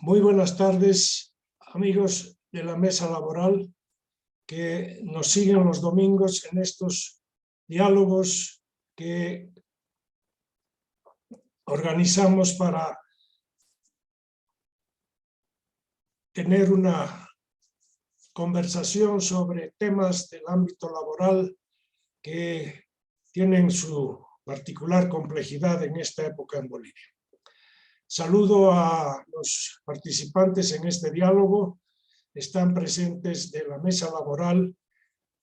Muy buenas tardes, amigos de la mesa laboral que nos siguen los domingos en estos diálogos que organizamos para tener una conversación sobre temas del ámbito laboral que tienen su particular complejidad en esta época en Bolivia. Saludo a los participantes en este diálogo. Están presentes de la mesa laboral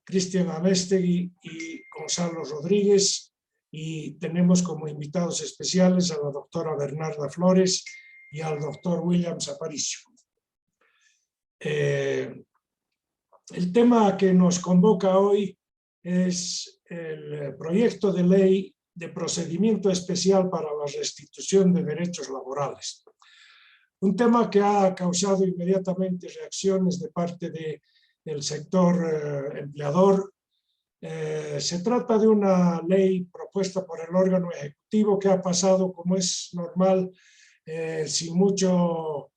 Cristian Abestegui y Gonzalo Rodríguez, y tenemos como invitados especiales a la doctora Bernarda Flores y al doctor William Aparicio. El tema que nos convoca hoy es el proyecto de ley de procedimiento especial para la restitución de derechos laborales. Un tema que ha causado inmediatamente reacciones de parte del sector empleador. Se trata de una ley propuesta por el órgano ejecutivo que ha pasado, como es normal, sin mucho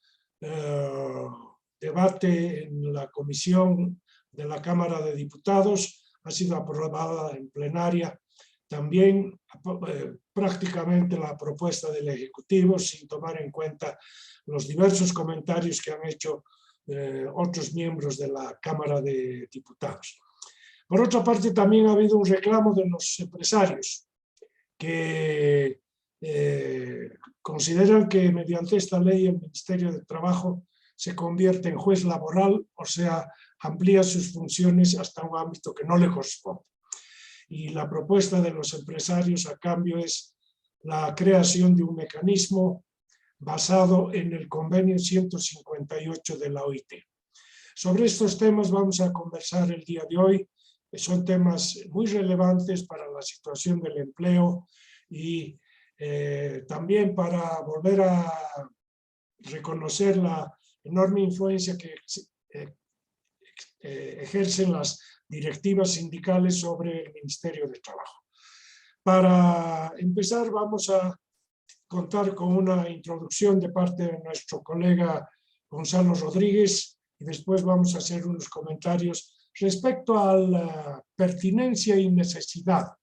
debate en la comisión de la Cámara de Diputados. Ha sido aprobada en plenaria también prácticamente la propuesta del Ejecutivo, sin tomar en cuenta los diversos comentarios que han hecho otros miembros de la Cámara de Diputados. Por otra parte, también ha habido un reclamo de los empresarios que consideran que mediante esta ley el Ministerio de Trabajo se convierte en juez laboral, o sea, amplía sus funciones hasta un ámbito que no le corresponde. Y la propuesta de los empresarios a cambio es la creación de un mecanismo basado en el convenio 158 de la OIT. Sobre estos temas vamos a conversar el día de hoy, que son temas muy relevantes para la situación del empleo y también para volver a reconocer la enorme influencia que ejercen las directivas sindicales sobre el Ministerio de Trabajo. Para empezar, vamos a contar con una introducción de parte de nuestro colega Gonzalo Rodríguez y después vamos a hacer unos comentarios respecto a la pertinencia y necesidad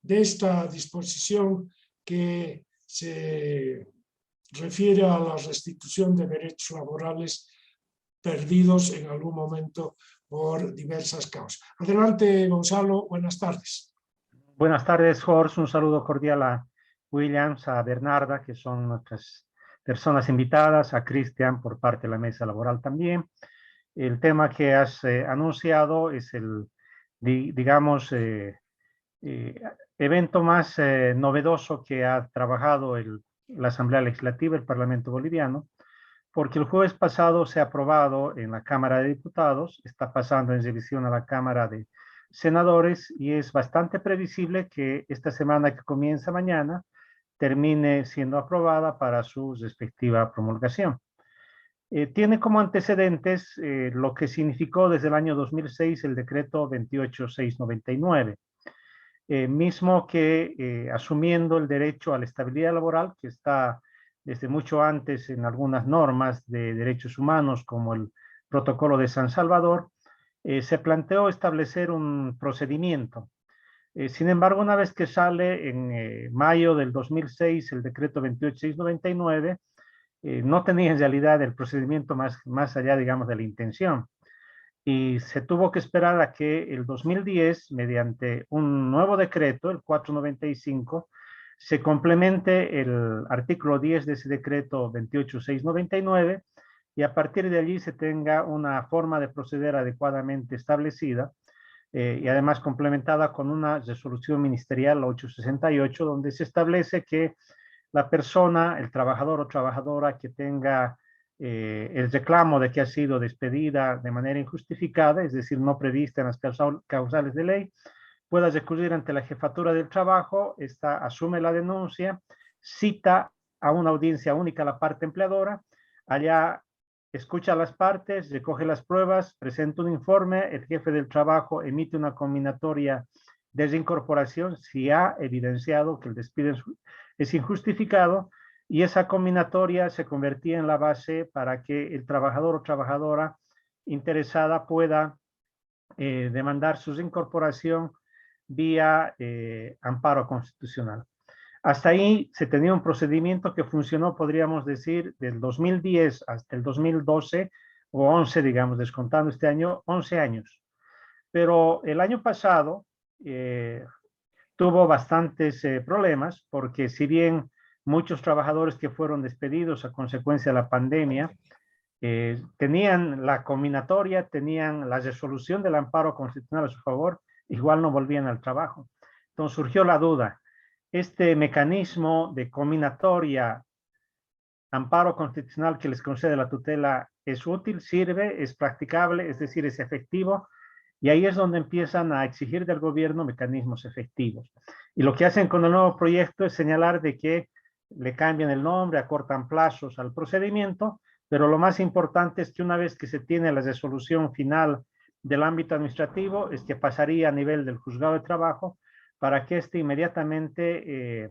de esta disposición que se refiere a la restitución de derechos laborales perdidos en algún momento por diversas causas. Adelante, Gonzalo, buenas tardes. Buenas tardes, Jorge. Un saludo cordial a Williams, a Bernarda, que son nuestras personas invitadas, a Cristian por parte de la mesa laboral también. El tema que has anunciado es el, digamos, evento más novedoso que ha trabajado la Asamblea Legislativa, el Parlamento Boliviano, porque el jueves pasado se ha aprobado en la Cámara de Diputados, está pasando en revisión a la Cámara de Senadores y es bastante previsible que esta semana que comienza mañana termine siendo aprobada para su respectiva promulgación. Tiene como antecedentes lo que significó desde el año 2006 el decreto 28699, mismo que asumiendo el derecho a la estabilidad laboral que está desde mucho antes en algunas normas de derechos humanos como el Protocolo de San Salvador, se planteó establecer un procedimiento. Sin embargo, una vez que sale en mayo del 2006 el decreto 28699, no tenía en realidad el procedimiento más allá, digamos, de la intención. Y se tuvo que esperar a que el 2010, mediante un nuevo decreto, el 495, se complemente el artículo 10 de ese decreto 28699 y a partir de allí se tenga una forma de proceder adecuadamente establecida y además complementada con una resolución ministerial 868 donde se establece que la persona, el trabajador o trabajadora que tenga el reclamo de que ha sido despedida de manera injustificada, es decir, no prevista en las causales de ley, pueda recurrir ante la Jefatura del Trabajo, esta asume la denuncia, cita a una audiencia única a la parte empleadora, allá escucha a las partes, recoge las pruebas, presenta un informe, el jefe del trabajo emite una combinatoria de reincorporación si ha evidenciado que el despido es injustificado y esa combinatoria se convertía en la base para que el trabajador o trabajadora interesada pueda demandar su incorporación vía amparo constitucional. Hasta ahí se tenía un procedimiento que funcionó, podríamos decir, del 2010 hasta el 2012, o 11, digamos, descontando este año, 11 años. Pero el año pasado tuvo bastantes problemas, porque si bien muchos trabajadores que fueron despedidos a consecuencia de la pandemia tenían la combinatoria, tenían la resolución del amparo constitucional a su favor, igual no volvían al trabajo. Entonces surgió la duda, ¿este mecanismo de combinatoria, amparo constitucional que les concede la tutela, es útil, sirve, es practicable, es decir, es efectivo? Y ahí es donde empiezan a exigir del gobierno mecanismos efectivos. Y lo que hacen con el nuevo proyecto es señalar de que le cambian el nombre, acortan plazos al procedimiento, pero lo más importante es que una vez que se tiene la resolución final del ámbito administrativo, es que pasaría a nivel del juzgado de trabajo para que éste inmediatamente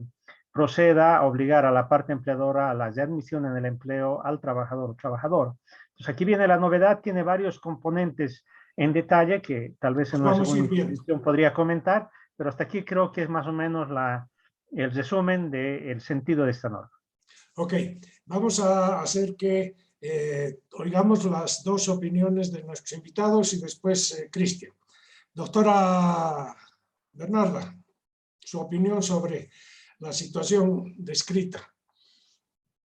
proceda a obligar a la parte empleadora a la readmisión en el empleo al trabajador o trabajadora. Entonces aquí viene la novedad, tiene varios componentes en detalle que tal vez en una segunda intervención podría comentar, pero hasta aquí creo que es más o menos el resumen del sentido de esta norma. Ok, vamos a hacer que oigamos las dos opiniones de nuestros invitados y después Cristian. Doctora Bernarda, su opinión sobre la situación descrita.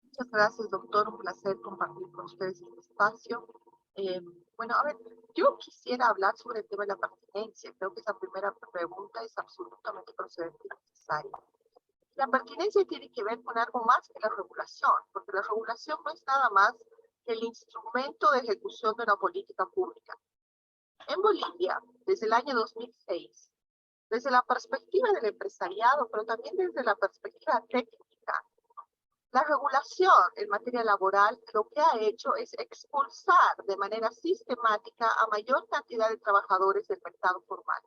Muchas gracias, doctor. Un placer compartir con ustedes este espacio. Bueno, a ver, yo quisiera hablar sobre el tema de la pertinencia. Creo que esa primera pregunta es absolutamente procedente y necesaria. La pertinencia tiene que ver con algo más que la regulación, porque la regulación no es nada más que el instrumento de ejecución de una política pública. En Bolivia, desde el año 2006, desde la perspectiva del empresariado, pero también desde la perspectiva técnica, la regulación en materia laboral lo que ha hecho es expulsar de manera sistemática a mayor cantidad de trabajadores del mercado formal.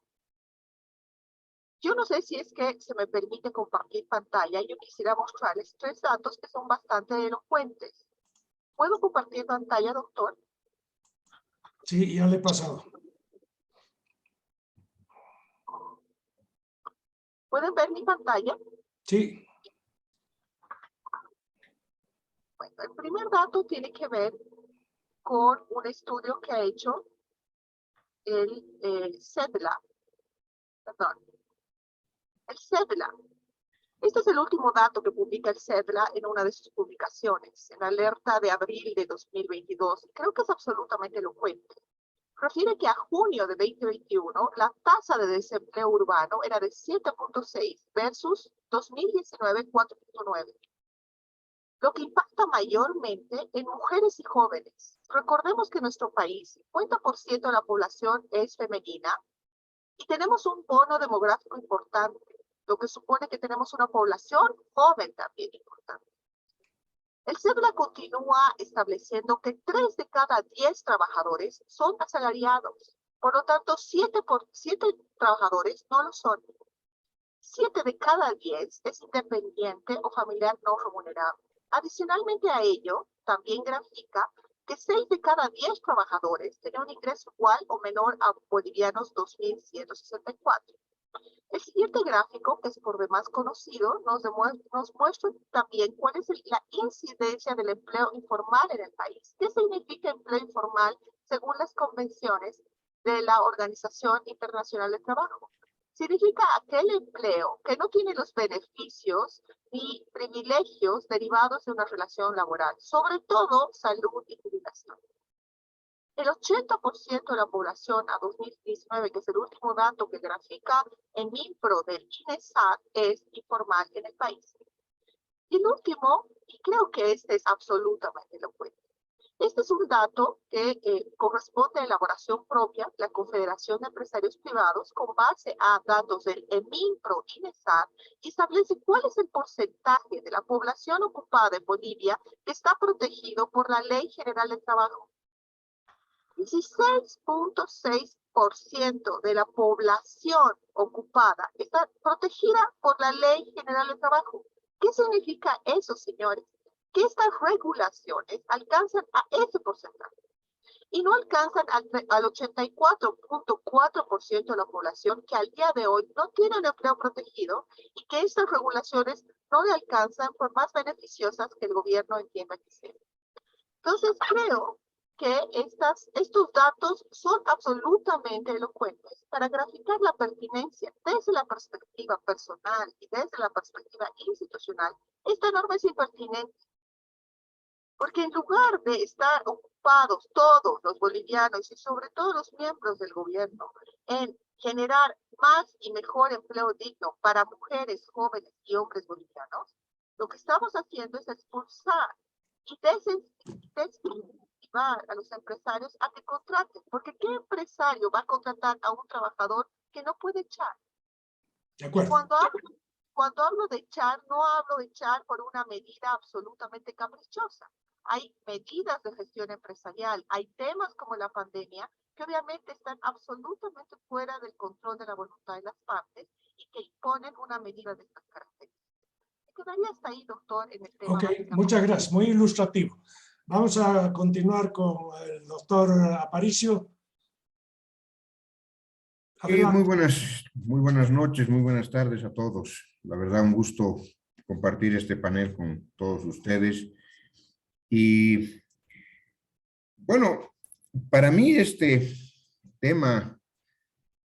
Yo no sé si es que se me permite compartir pantalla. Yo quisiera mostrarles 3 datos que son bastante elocuentes. ¿Puedo compartir pantalla, doctor? Sí, ya le he pasado. ¿Pueden ver mi pantalla? Sí. Bueno, el primer dato tiene que ver con un estudio que ha hecho el CEDLA. Perdón. El CEDLA. Este es el último dato que publica el CEDLA en una de sus publicaciones, en alerta de abril de 2022. Creo que es absolutamente elocuente. Refiere que a junio de 2021 la tasa de desempleo urbano era de 7.6 versus 2019 4.9. Lo que impacta mayormente en mujeres y jóvenes. Recordemos que en nuestro país 50% de la población es femenina y tenemos un bono demográfico importante, lo que supone que tenemos una población joven también importante. El CEDLA continúa estableciendo que 3 de cada 10 trabajadores son asalariados. Por lo tanto, 7 trabajadores no lo son. 7 de cada 10 es independiente o familiar no remunerado. Adicionalmente a ello, también grafica que 6 de cada 10 trabajadores tienen un ingreso igual o menor a bolivianos 2.164. El siguiente gráfico, que es por demás conocido, nos muestra también cuál es la incidencia del empleo informal en el país. ¿Qué significa empleo informal según las convenciones de la Organización Internacional del Trabajo? Significa aquel empleo que no tiene los beneficios ni privilegios derivados de una relación laboral, sobre todo salud y jubilación. El 80% de la población a 2019, que es el último dato que grafica en MINPRO del INESAT, es informal en el país. Y el último, y creo que este es absolutamente elocuente. Este es un dato que corresponde a elaboración propia, la Confederación de Empresarios Privados, con base a datos del MINPRO INESAT, y establece cuál es el porcentaje de la población ocupada en Bolivia que está protegido por la Ley General del Trabajo. 16.6% de la población ocupada está protegida por la Ley General del Trabajo. ¿Qué significa eso, señores? que estas regulaciones alcanzan a ese porcentaje y no alcanzan al 84.4% de la población que al día de hoy no tiene un empleo protegido y que estas regulaciones no le alcanzan por más beneficiosas que el gobierno entienda que sean. Entonces creo que estos datos son absolutamente elocuentes para graficar la pertinencia desde la perspectiva personal y desde la perspectiva institucional. Esta norma es impertinente, porque en lugar de estar ocupados todos los bolivianos y sobre todo los miembros del gobierno en generar más y mejor empleo digno para mujeres, jóvenes y hombres bolivianos, lo que estamos haciendo es expulsar y desincentivar a los empresarios a que contraten, porque ¿qué empresario va a contratar a un trabajador que no puede echar? De acuerdo. Cuando hablo de echar, no hablo de echar por una medida absolutamente caprichosa. Hay medidas de gestión empresarial, hay temas como la pandemia que obviamente están absolutamente fuera del control de la voluntad de las partes y que imponen una medida de estas características. Me quedaría hasta ahí, doctor, en el tema. Ok, muchas gracias, muy ilustrativo. Vamos a continuar con el doctor Aparicio. Muy buenas noches, muy buenas tardes a todos. La verdad, un gusto compartir este panel con todos ustedes. Y bueno, para mí este tema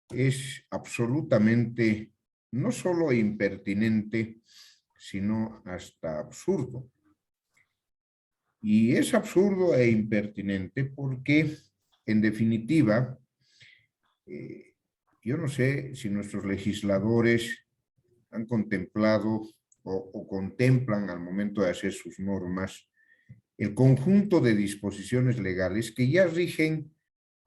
es absolutamente no solo impertinente, sino hasta absurdo. Y es absurdo e impertinente porque, en definitiva, yo no sé si nuestros legisladores han contemplado o contemplan al momento de hacer sus normas el conjunto de disposiciones legales que ya rigen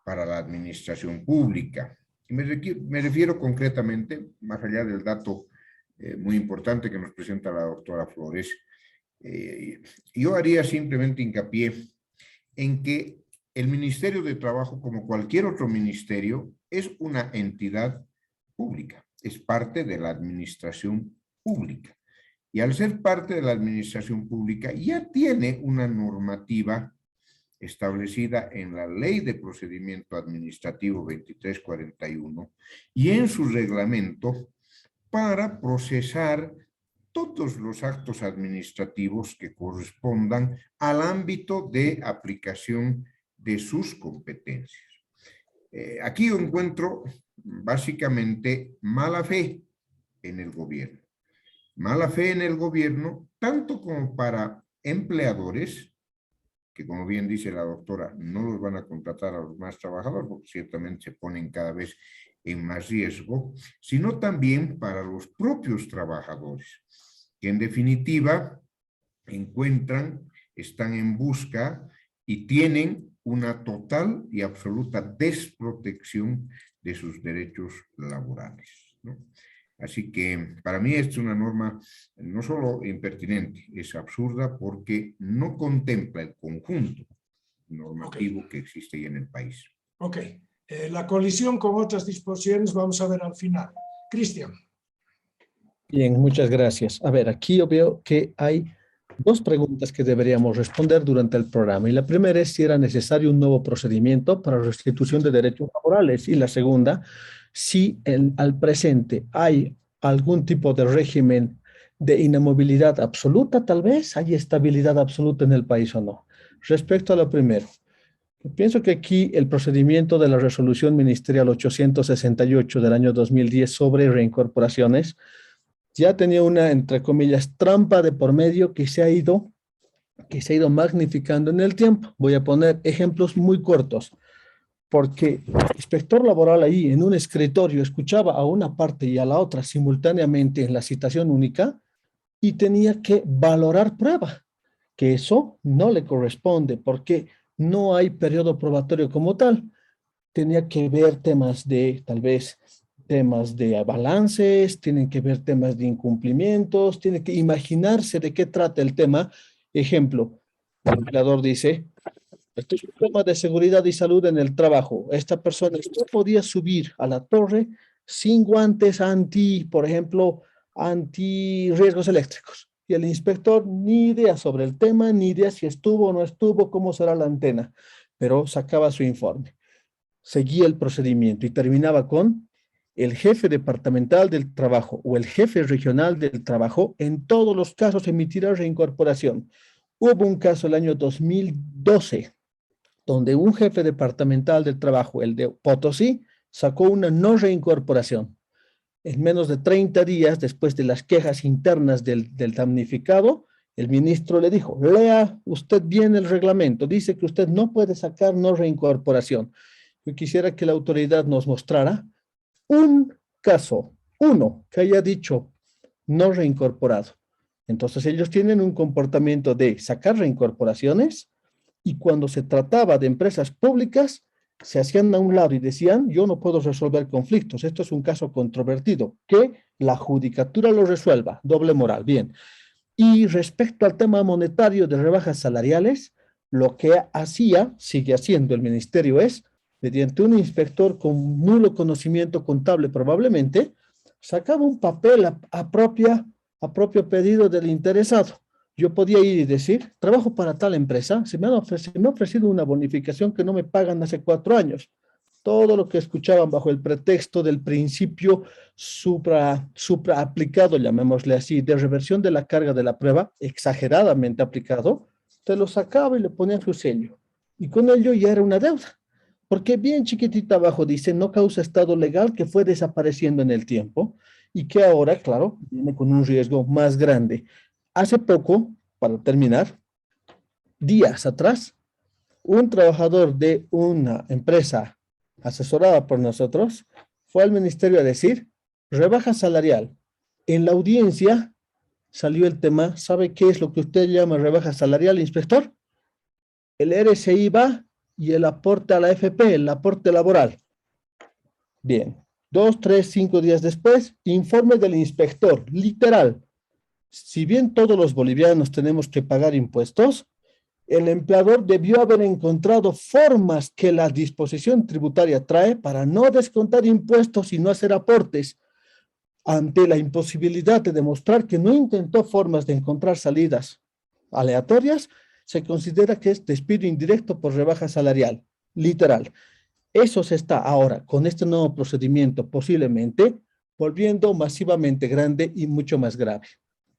para la administración pública. Y me refiero concretamente, más allá del dato muy importante que nos presenta la doctora Flores, yo haría simplemente hincapié en que el Ministerio de Trabajo, como cualquier otro ministerio, es una entidad pública, es parte de la administración pública. Y al ser parte de la administración pública, ya tiene una normativa establecida en la Ley de Procedimiento Administrativo 2341 y en su reglamento para procesar todos los actos administrativos que correspondan al ámbito de aplicación de sus competencias. Aquí yo encuentro básicamente mala fe en el gobierno. Mala fe en el gobierno, tanto como para empleadores, que como bien dice la doctora, no los van a contratar a los más trabajadores, porque ciertamente se ponen cada vez en más riesgo, sino también para los propios trabajadores, que en definitiva están en busca y tienen una total y absoluta desprotección de sus derechos laborales, ¿no? Así que para mí esta es una norma no solo impertinente, es absurda porque no contempla el conjunto normativo que existe ya en el país. Ok, la colisión con otras disposiciones vamos a ver al final. Cristian. Bien, muchas gracias. A ver, aquí yo veo que hay dos preguntas que deberíamos responder durante el programa. Y la primera es si era necesario un nuevo procedimiento para restitución de derechos laborales. Y la segunda, si al presente hay algún tipo de régimen de inamovilidad absoluta, tal vez, hay estabilidad absoluta en el país o no. Respecto a lo primero, pienso que aquí el procedimiento de la resolución ministerial 868 del año 2010 sobre reincorporaciones ya tenía una, entre comillas, trampa de por medio que se ha ido magnificando en el tiempo. Voy a poner ejemplos muy cortos, porque el inspector laboral ahí en un escritorio escuchaba a una parte y a la otra simultáneamente en la citación única y tenía que valorar prueba, que eso no le corresponde porque no hay periodo probatorio como tal. Tenía que ver temas de, tal vez, temas de balances, tienen que ver temas de incumplimientos, tiene que imaginarse de qué trata el tema. Ejemplo, el empleador dice, esto es un tema de seguridad y salud en el trabajo. Esta persona no podía subir a la torre sin guantes por ejemplo, anti riesgos eléctricos. Y el inspector ni idea sobre el tema, ni idea si estuvo o no estuvo, cómo será la antena, pero sacaba su informe. Seguía el procedimiento y terminaba con el jefe departamental del trabajo o el jefe regional del trabajo, en todos los casos emitirá reincorporación. Hubo un caso el año 2012, donde un jefe departamental del trabajo, el de Potosí, sacó una no reincorporación. En menos de 30 días, después de las quejas internas del damnificado, el ministro le dijo, lea usted bien el reglamento, dice que usted no puede sacar no reincorporación. Yo quisiera que la autoridad nos mostrara un caso, uno, que haya dicho no reincorporado. Entonces ellos tienen un comportamiento de sacar reincorporaciones y cuando se trataba de empresas públicas, se hacían a un lado y decían, yo no puedo resolver conflictos, esto es un caso controvertido, que la judicatura lo resuelva, doble moral, bien. Y respecto al tema monetario de rebajas salariales, lo que hacía, sigue haciendo el ministerio es, mediante un inspector con nulo conocimiento contable probablemente, sacaba un papel a propio pedido del interesado. Yo podía ir y decir, trabajo para tal empresa, se me ha ofrecido una bonificación que no me pagan hace 4 años. Todo lo que escuchaban bajo el pretexto del principio supra aplicado, llamémosle así, de reversión de la carga de la prueba, exageradamente aplicado, te lo sacaba y le ponían su sello. Y con ello ya era una deuda. Porque bien chiquitita abajo dice, no causa estado legal que fue desapareciendo en el tiempo y que ahora, claro, viene con un riesgo más grande. Hace poco, para terminar, días atrás, un trabajador de una empresa asesorada por nosotros fue al ministerio a decir, rebaja salarial. En la audiencia salió el tema, ¿sabe qué es lo que usted llama rebaja salarial, inspector? El RSI va y el aporte a la AFP, el aporte laboral. Bien, 2, 3, 5 días después, informe del inspector, literal. Si bien todos los bolivianos tenemos que pagar impuestos, el empleador debió haber encontrado formas que la disposición tributaria trae para no descontar impuestos y no hacer aportes. Ante la imposibilidad de demostrar que no intentó formas de encontrar salidas aleatorias, se considera que es despido indirecto por rebaja salarial, literal. Eso se está ahora, con este nuevo procedimiento, posiblemente volviendo masivamente grande y mucho más grave.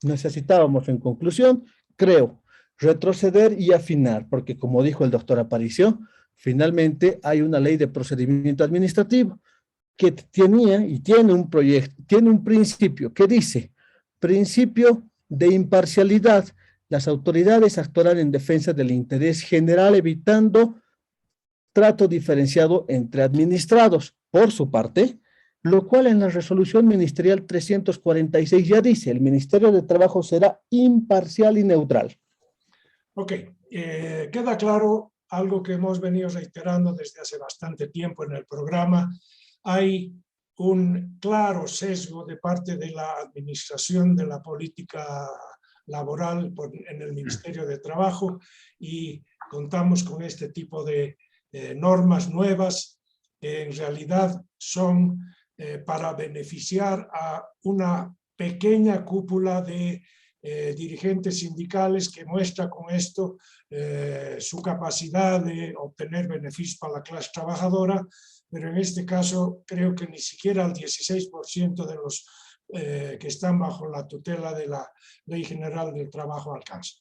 Necesitábamos, en conclusión, creo, retroceder y afinar, porque como dijo el doctor Aparicio, finalmente hay una ley de procedimiento administrativo que tenía y tiene un proyecto, tiene un principio que dice, principio de imparcialidad, las autoridades actuarán en defensa del interés general evitando trato diferenciado entre administrados. Por su parte, lo cual en la resolución ministerial 346 ya dice, el Ministerio de Trabajo será imparcial y neutral. Ok, queda claro algo que hemos venido reiterando desde hace bastante tiempo en el programa. Hay un claro sesgo de parte de la administración de la política laboral en el Ministerio de Trabajo y contamos con este tipo de normas nuevas que en realidad son para beneficiar a una pequeña cúpula de dirigentes sindicales que muestra con esto su capacidad de obtener beneficios para la clase trabajadora, pero en este caso creo que ni siquiera el 16% de los que están bajo la tutela de la Ley General del Trabajo alcanza.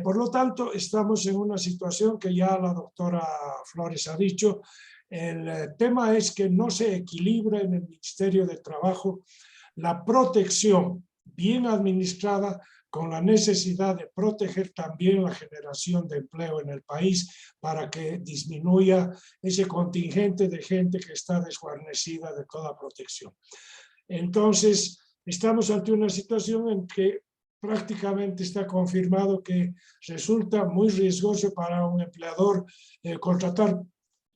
Por lo tanto, estamos en una situación que ya la doctora Flores ha dicho. El tema es que no se equilibra en el Ministerio de Trabajo la protección bien administrada con la necesidad de proteger también la generación de empleo en el país para que disminuya ese contingente de gente que está desguarnecida de toda protección. Entonces, estamos ante una situación en que prácticamente está confirmado que resulta muy riesgoso para un empleador contratar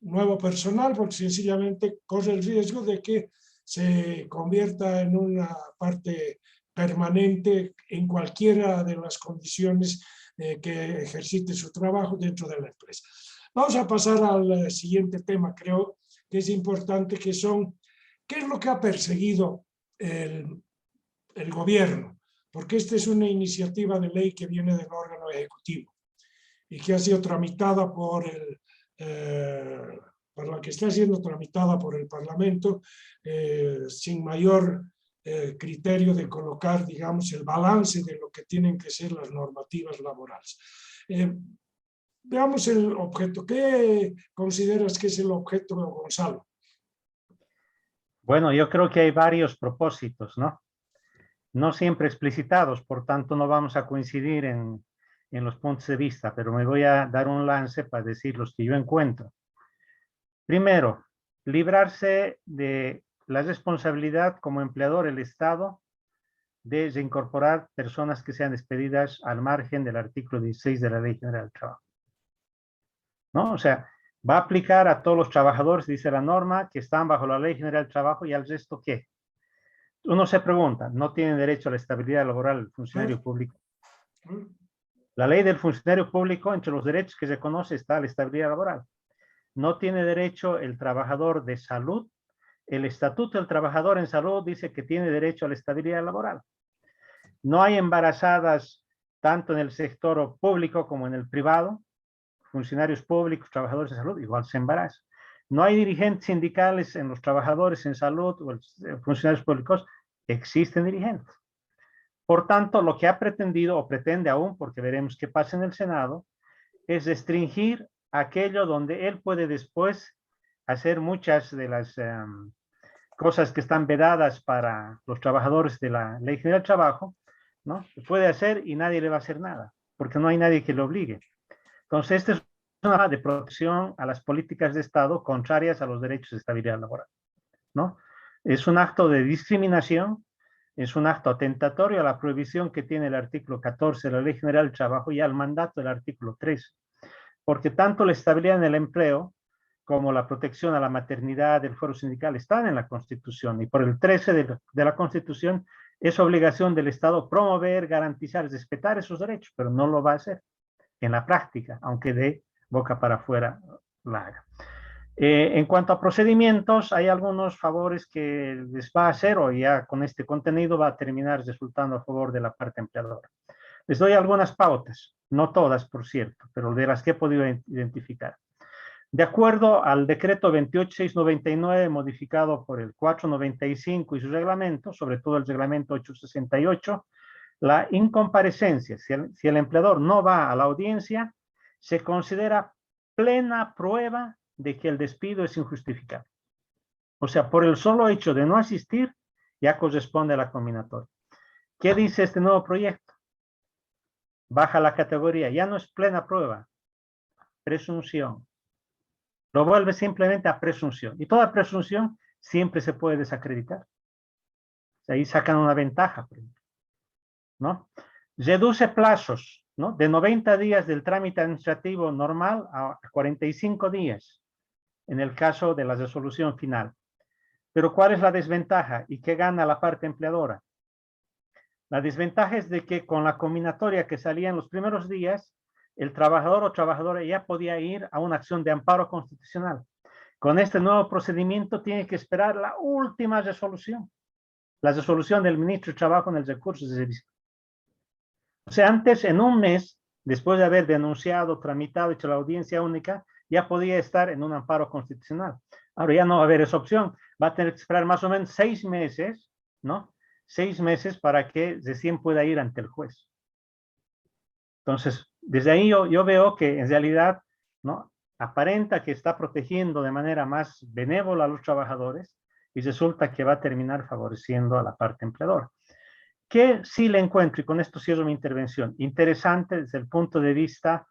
nuevo personal porque sencillamente corre el riesgo de que se convierta en una parte permanente en cualquiera de las condiciones que ejercite su trabajo dentro de la empresa. Vamos a pasar al siguiente tema, creo que es importante, que son, ¿qué es lo que ha perseguido el gobierno? porque esta es una iniciativa de ley que viene del órgano ejecutivo y que ha sido tramitada por la que está siendo tramitada por el Parlamento sin mayor criterio de colocar, digamos, el balance de lo que tienen que ser las normativas laborales. Veamos el objeto. ¿Qué consideras que es el objeto, Gonzalo? Bueno, yo creo que hay varios propósitos, ¿no? No siempre explicitados, por tanto no vamos a coincidir en los puntos de vista, pero me voy a dar un lance para decir los que yo encuentro. Primero, librarse de la responsabilidad como empleador el Estado de reincorporar personas que sean despedidas al margen del artículo 16 de la Ley General del Trabajo. ¿No? O sea, va a aplicar a todos los trabajadores, dice la norma, que están bajo la Ley General del Trabajo, y al resto, ¿qué? Uno se pregunta, ¿no tiene derecho a la estabilidad laboral el funcionario público? La ley del funcionario público, entre los derechos que se conoce, está la estabilidad laboral. No tiene derecho el trabajador de salud. El Estatuto del Trabajador en Salud dice que tiene derecho a la estabilidad laboral. No hay embarazadas tanto en el sector público como en el privado. Funcionarios públicos, trabajadores de salud, igual se embarazan. No hay dirigentes sindicales en los trabajadores en salud o funcionarios públicos, existen dirigentes. Por tanto, lo que ha pretendido o pretende aún, porque veremos qué pasa en el Senado, es restringir aquello donde él puede después hacer muchas de las cosas que están vedadas para los trabajadores de la Ley General del Trabajo, ¿no? Puede hacer y nadie le va a hacer nada, porque no hay nadie que le obligue. Entonces, esta es una de protección a las políticas de Estado contrarias a los derechos de estabilidad laboral, ¿no? Es un acto de discriminación, es un acto atentatorio a la prohibición que tiene el artículo 14 de la Ley General del Trabajo y al mandato del artículo 3, porque tanto la estabilidad en el empleo como la protección a la maternidad del fuero sindical están en la Constitución, y por el 13 de la Constitución es obligación del Estado promover, garantizar, respetar esos derechos, pero no lo va a hacer en la práctica, aunque de boca para afuera la haga. En cuanto a procedimientos, hay algunos favores que les va a hacer, o ya con este contenido va a terminar resultando a favor de la parte empleadora. Les doy algunas pautas, no todas, por cierto, pero de las que he podido identificar. De acuerdo al decreto 28699, modificado por el 495 y su reglamento, sobre todo el reglamento 868, la incomparecencia, si el empleador no va a la audiencia, se considera plena prueba de que el despido es injustificado. O sea, por el solo hecho de no asistir, ya corresponde a la combinatoria. ¿Qué dice este nuevo proyecto? Baja la categoría, ya no es plena prueba, presunción. Lo vuelve simplemente a presunción. Y toda presunción siempre se puede desacreditar. Ahí sacan una ventaja, ¿no? Reduce plazos, ¿no? De 90 días del trámite administrativo normal a 45 días en el caso de la resolución final. Pero ¿cuál es la desventaja y qué gana la parte empleadora? La desventaja es de que con la combinatoria que salía en los primeros días, el trabajador o trabajadora ya podía ir a una acción de amparo constitucional. Con este nuevo procedimiento tiene que esperar la última resolución, la resolución del ministro de Trabajo en el recurso de servicio. O sea, antes, en un mes, después de haber denunciado, tramitado, hecho la audiencia única, ya podía estar en un amparo constitucional. Ahora ya no va a haber esa opción. Va a tener que esperar más o menos 6 meses, ¿no? 6 meses para que recién pueda ir ante el juez. Entonces, desde ahí yo veo que en realidad, ¿no? Aparenta que está protegiendo de manera más benévola a los trabajadores y resulta que va a terminar favoreciendo a la parte empleadora. Que sí le encuentro, y con esto cierro mi intervención, interesante desde el punto de vista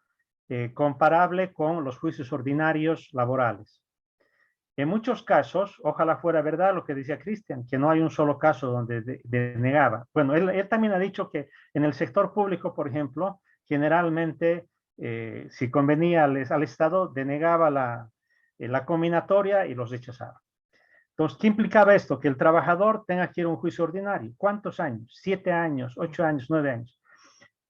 comparable con los juicios ordinarios laborales. En muchos casos, ojalá fuera verdad lo que decía Cristian, que no hay un solo caso donde denegaba. Bueno, él también ha dicho que en el sector público, por ejemplo, generalmente, si convenía al Estado, denegaba la combinatoria y los rechazaba. Entonces, ¿qué implicaba esto? Que el trabajador tenga que ir a un juicio ordinario. ¿Cuántos años? 7 años, 8 años, 9 años.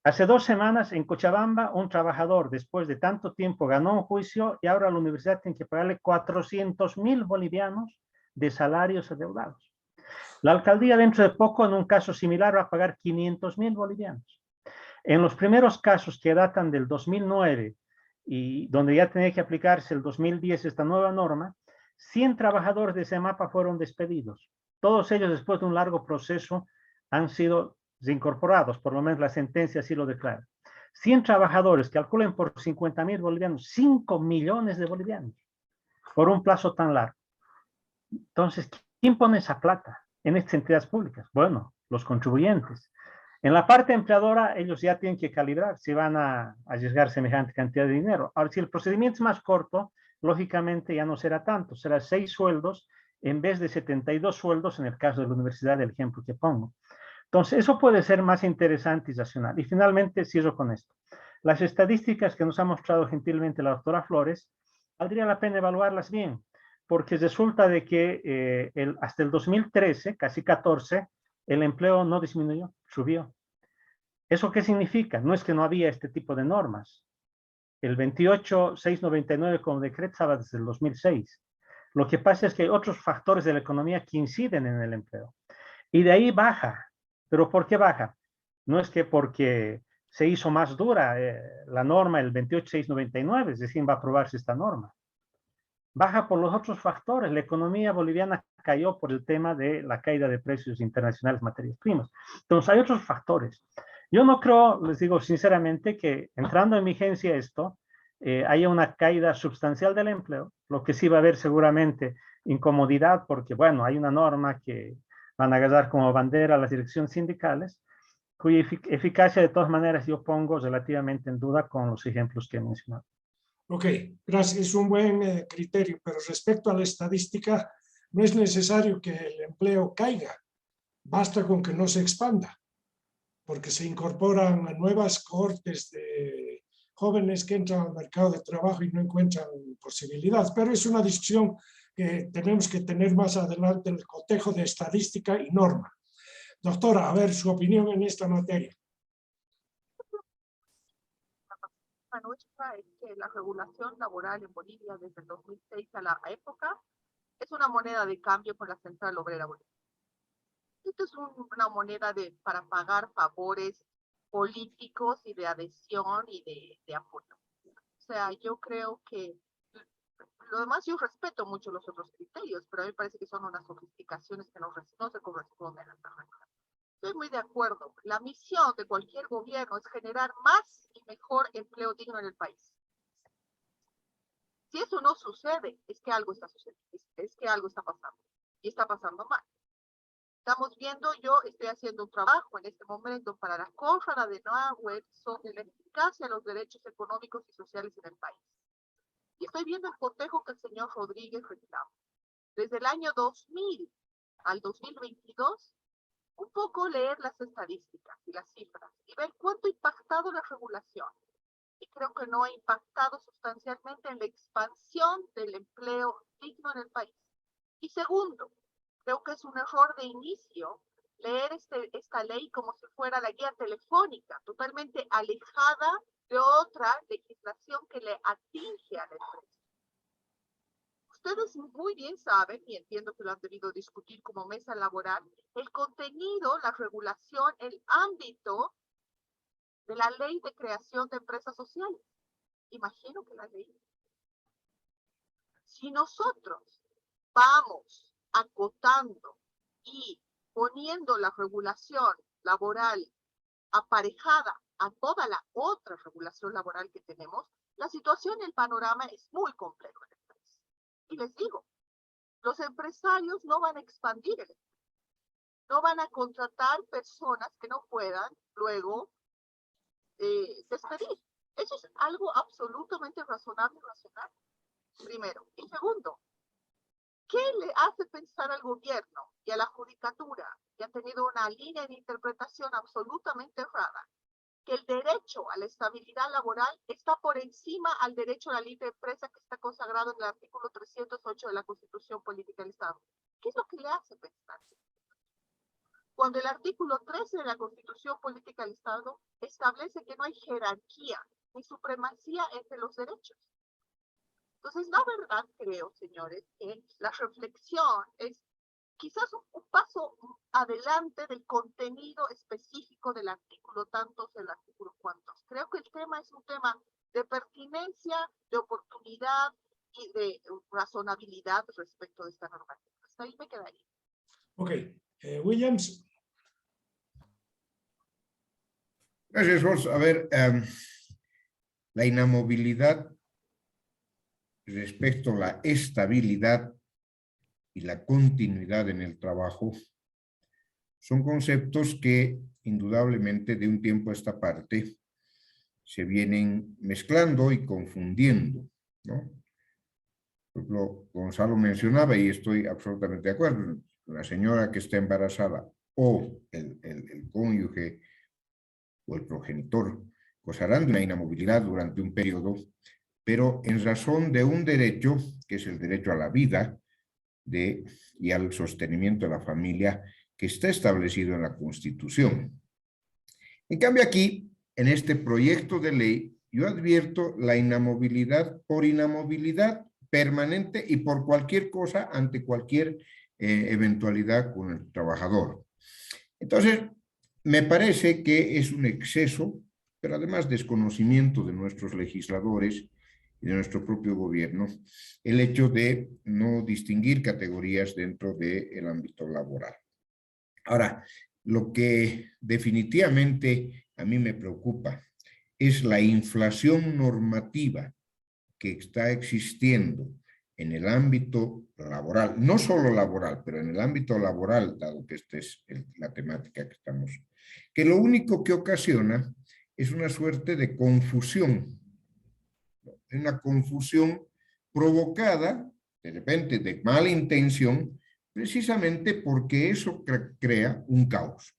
Hace 2 semanas en Cochabamba, un trabajador, después de tanto tiempo, ganó un juicio y ahora la universidad tiene que pagarle 400.000 bolivianos de salarios adeudados. La alcaldía dentro de poco, en un caso similar, va a pagar 500.000 bolivianos. En los primeros casos que datan del 2009 y donde ya tenía que aplicarse el 2010 esta nueva norma, 100 trabajadores de CEMAPA fueron despedidos. Todos ellos, después de un largo proceso, han sido reincorporados, por lo menos la sentencia así lo declara. 100 trabajadores, calculen por 50.000 bolivianos, 5 millones de bolivianos, por un plazo tan largo. Entonces, ¿quién pone esa plata en estas entidades públicas? Bueno, los contribuyentes. En la parte empleadora, ellos ya tienen que calibrar si van a arriesgar semejante cantidad de dinero. Ahora, si el procedimiento es más corto, lógicamente ya no será tanto, será 6 sueldos en vez de 72 sueldos en el caso de la universidad, el ejemplo que pongo. Entonces, eso puede ser más interesante y racional. Y finalmente, cierro con esto. Las estadísticas que nos ha mostrado gentilmente la doctora Flores, valdría la pena evaluarlas bien, porque resulta de que hasta el 2013, casi 14, el empleo no disminuyó, subió. ¿Eso qué significa? No es que no había este tipo de normas. El 28.699 como decreto estaba desde el 2006. Lo que pasa es que hay otros factores de la economía que inciden en el empleo. Y de ahí baja. ¿Pero por qué baja? No es que porque se hizo más dura la norma, el 28.699, es decir, va a aprobarse esta norma. Baja por los otros factores. La economía boliviana cayó por el tema de la caída de precios internacionales de materias primas. Entonces, hay otros factores. Yo no creo, les digo sinceramente, que entrando en vigencia esto, haya una caída sustancial del empleo, lo que sí va a haber seguramente incomodidad, porque, bueno, hay una norma que van a agarrar como bandera las direcciones sindicales, cuya eficacia de todas maneras yo pongo relativamente en duda con los ejemplos que he mencionado. Ok, gracias, es un buen criterio, pero respecto a la estadística, no es necesario que el empleo caiga, basta con que no se expanda, porque se incorporan nuevas cohortes de jóvenes que entran al mercado de trabajo y no encuentran posibilidad, pero es una discusión que tenemos que tener más adelante, el cotejo de estadística y norma. Doctora, a ver, su opinión en esta materia. Nuestra es que la regulación laboral en Bolivia desde el 2006 a la época es una moneda de cambio con la Central Obrera Boliviana. Esto es una moneda para pagar favores políticos y de adhesión y de apoyo. O sea, yo creo que lo demás yo respeto mucho los otros criterios, pero a mí me parece que son unas sofisticaciones que no se corresponden a la realidad. Estoy muy de acuerdo. La misión de cualquier gobierno es generar más y mejor empleo digno en el país. Si eso no sucede, es que algo está sucediendo, es que algo está pasando, y está pasando mal. Estamos viendo, yo estoy haciendo un trabajo en este momento para la Cónferencia de Nahuel sobre la eficacia de los derechos económicos y sociales en el país. Y estoy viendo el cotejo que el señor Rodríguez reclama. Desde el año 2000 al 2022, un poco leer las estadísticas y las cifras y ver cuánto ha impactado la regulación. Y creo que no ha impactado sustancialmente en la expansión del empleo digno en el país. Y segundo, creo que es un error de inicio leer esta ley como si fuera la guía telefónica, totalmente alejada de otra legislación que le atinge a la empresa. Ustedes muy bien saben, y entiendo que lo han debido discutir como mesa laboral, el contenido, la regulación, el ámbito de la ley de creación de empresas sociales. Imagino que la ley. Si nosotros vamos acotando y poniendo la regulación laboral aparejada a toda la otra regulación laboral que tenemos, la situación, el panorama es muy complejo en el país. Y les digo, los empresarios no van a expandir el empleo, no van a contratar personas que no puedan luego despedir. Eso es algo absolutamente razonable y racional, primero. Y segundo, ¿qué le hace pensar al gobierno y a la judicatura, que ha tenido una línea de interpretación absolutamente errada, que el derecho a la estabilidad laboral está por encima al derecho a la libre empresa que está consagrado en el artículo 308 de la Constitución Política del Estado? ¿Qué es lo que le hace pensar? Cuando el artículo 13 de la Constitución Política del Estado establece que no hay jerarquía ni supremacía entre los derechos. Entonces, la verdad creo, señores, que la reflexión es quizás un paso adelante del contenido específico del artículo tantos, del artículo cuantos. Creo que el tema es un tema de pertinencia, de oportunidad y de razonabilidad respecto de esta normativa. Hasta ahí me quedaría. Ok. Williams. Gracias, Jorge. A ver, la inamovilidad respecto a la estabilidad y la continuidad en el trabajo son conceptos que indudablemente de un tiempo a esta parte se vienen mezclando y confundiendo, ¿no? Por ejemplo, Gonzalo mencionaba, y estoy absolutamente de acuerdo, la señora que está embarazada o el cónyuge o el progenitor gozarán de una inamovilidad durante un periodo, pero en razón de un derecho, que es el derecho a la vida y al sostenimiento de la familia, que está establecido en la Constitución. En cambio aquí, en este proyecto de ley, yo advierto la inamovilidad por inamovilidad permanente y por cualquier cosa ante cualquier eventualidad con el trabajador. Entonces, me parece que es un exceso, pero además desconocimiento de nuestros legisladores y de nuestro propio gobierno, el hecho de no distinguir categorías dentro del ámbito laboral. Ahora, lo que definitivamente a mí me preocupa es la inflación normativa que está existiendo en el ámbito laboral, no solo laboral, pero en el ámbito laboral, dado que esta es la temática que estamos, que lo único que ocasiona es una suerte de confusión, una confusión provocada, de repente, de mala intención, precisamente porque eso crea un caos.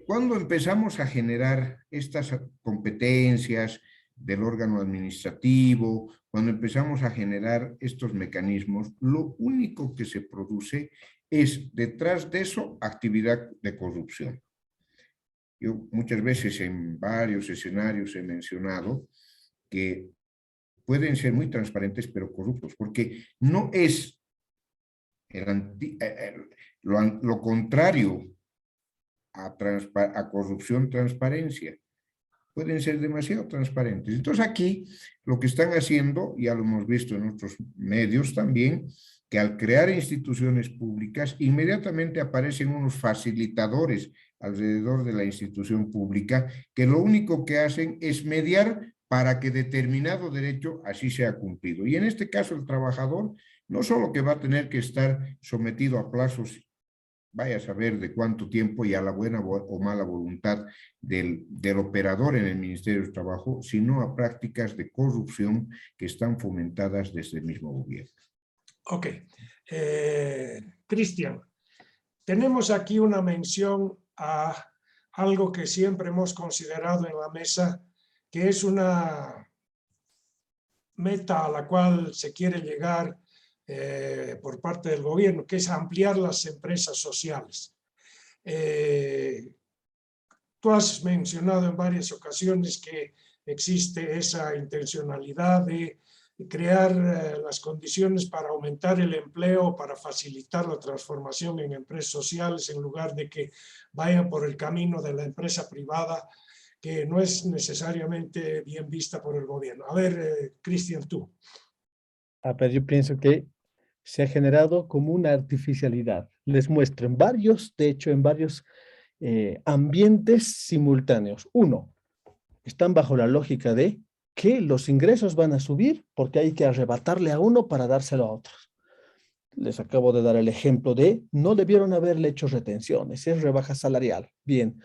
Cuando empezamos a generar estas competencias del órgano administrativo, cuando empezamos a generar estos mecanismos, lo único que se produce es, detrás de eso, actividad de corrupción. Yo muchas veces en varios escenarios he mencionado que pueden ser muy transparentes, pero corruptos, porque no es lo contrario a corrupción, transparencia. Pueden ser demasiado transparentes. Entonces aquí lo que están haciendo, ya lo hemos visto en otros medios también, que al crear instituciones públicas, inmediatamente aparecen unos facilitadores alrededor de la institución pública, que lo único que hacen es mediar para que determinado derecho así sea cumplido. Y en este caso el trabajador no solo que va a tener que estar sometido a plazos, vaya a saber de cuánto tiempo y a la buena o mala voluntad del operador en el Ministerio del Trabajo, sino a prácticas de corrupción que están fomentadas desde el mismo gobierno. Ok. Cristian, tenemos aquí una mención a algo que siempre hemos considerado en la mesa, que es una meta a la cual se quiere llegar por parte del gobierno, que es ampliar las empresas sociales. Tú has mencionado en varias ocasiones que existe esa intencionalidad de crear las condiciones para aumentar el empleo, para facilitar la transformación en empresas sociales, en lugar de que vayan por el camino de la empresa privada, que no es necesariamente bien vista por el gobierno. A ver, Cristian, tú. Pero yo pienso que se ha generado como una artificialidad. Les muestro en varios, de hecho, en varios ambientes simultáneos. Uno, están bajo la lógica de que los ingresos van a subir porque hay que arrebatarle a uno para dárselo a otros. Les acabo de dar el ejemplo de no debieron haberle hecho retenciones, es rebaja salarial. Bien,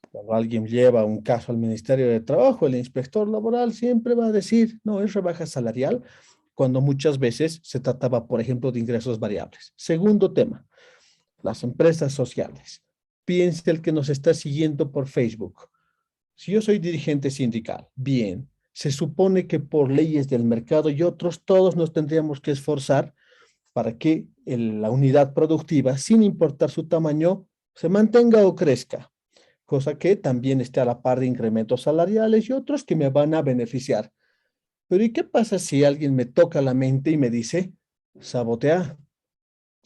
cuando alguien lleva un caso al Ministerio de Trabajo, el inspector laboral siempre va a decir, no, es rebaja salarial, cuando muchas veces se trataba, por ejemplo, de ingresos variables. Segundo tema, las empresas sociales. Piense el que nos está siguiendo por Facebook. Si yo soy dirigente sindical, bien, se supone que por leyes del mercado y otros, todos nos tendríamos que esforzar para que la unidad productiva, sin importar su tamaño, se mantenga o crezca, cosa que también esté a la par de incrementos salariales y otros que me van a beneficiar. Pero ¿y qué pasa si alguien me toca la mente y me dice, sabotea?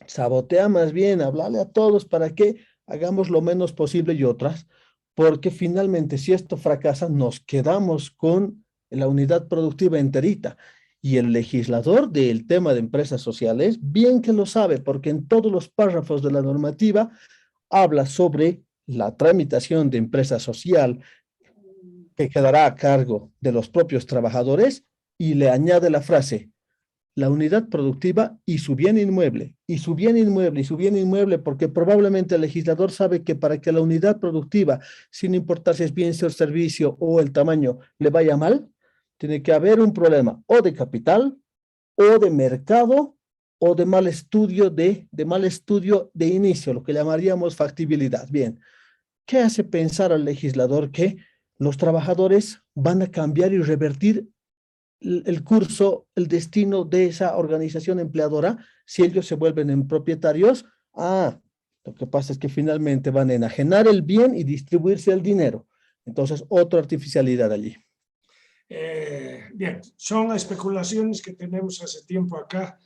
sabotea más bien, hablarle a todos para que hagamos lo menos posible y otras, porque finalmente si esto fracasa, nos quedamos con la unidad productiva enterita. Y el legislador del tema de empresas sociales, bien que lo sabe, porque en todos los párrafos de la normativa habla sobre la tramitación de empresa social que quedará a cargo de los propios trabajadores y le añade la frase, la unidad productiva y su bien inmueble, y su bien inmueble, y su bien inmueble, porque probablemente el legislador sabe que para que la unidad productiva, sin importar si es bien, ser servicio o el tamaño, le vaya mal, tiene que haber un problema o de capital, o de mercado, o de mal estudio de inicio, lo que llamaríamos factibilidad. Bien, ¿qué hace pensar al legislador que los trabajadores van a cambiar y revertir el curso, el destino de esa organización empleadora si ellos se vuelven en propietarios? Ah, lo que pasa es que finalmente van a enajenar el bien y distribuirse el dinero. Entonces, otra artificialidad allí. Bien, son especulaciones que tenemos hace tiempo acá.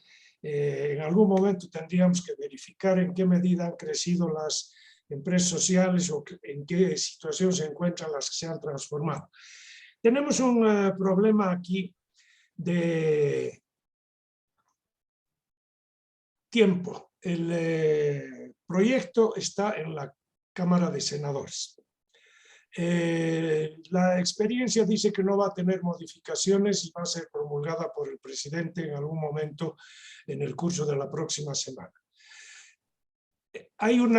En algún momento tendríamos que verificar en qué medida han crecido las empresas sociales o en qué situación se encuentran las que se han transformado. Tenemos un problema aquí de tiempo. El proyecto está en la Cámara de Senadores. La experiencia dice que no va a tener modificaciones y va a ser promulgada por el presidente en algún momento en el curso de la próxima semana. Hay un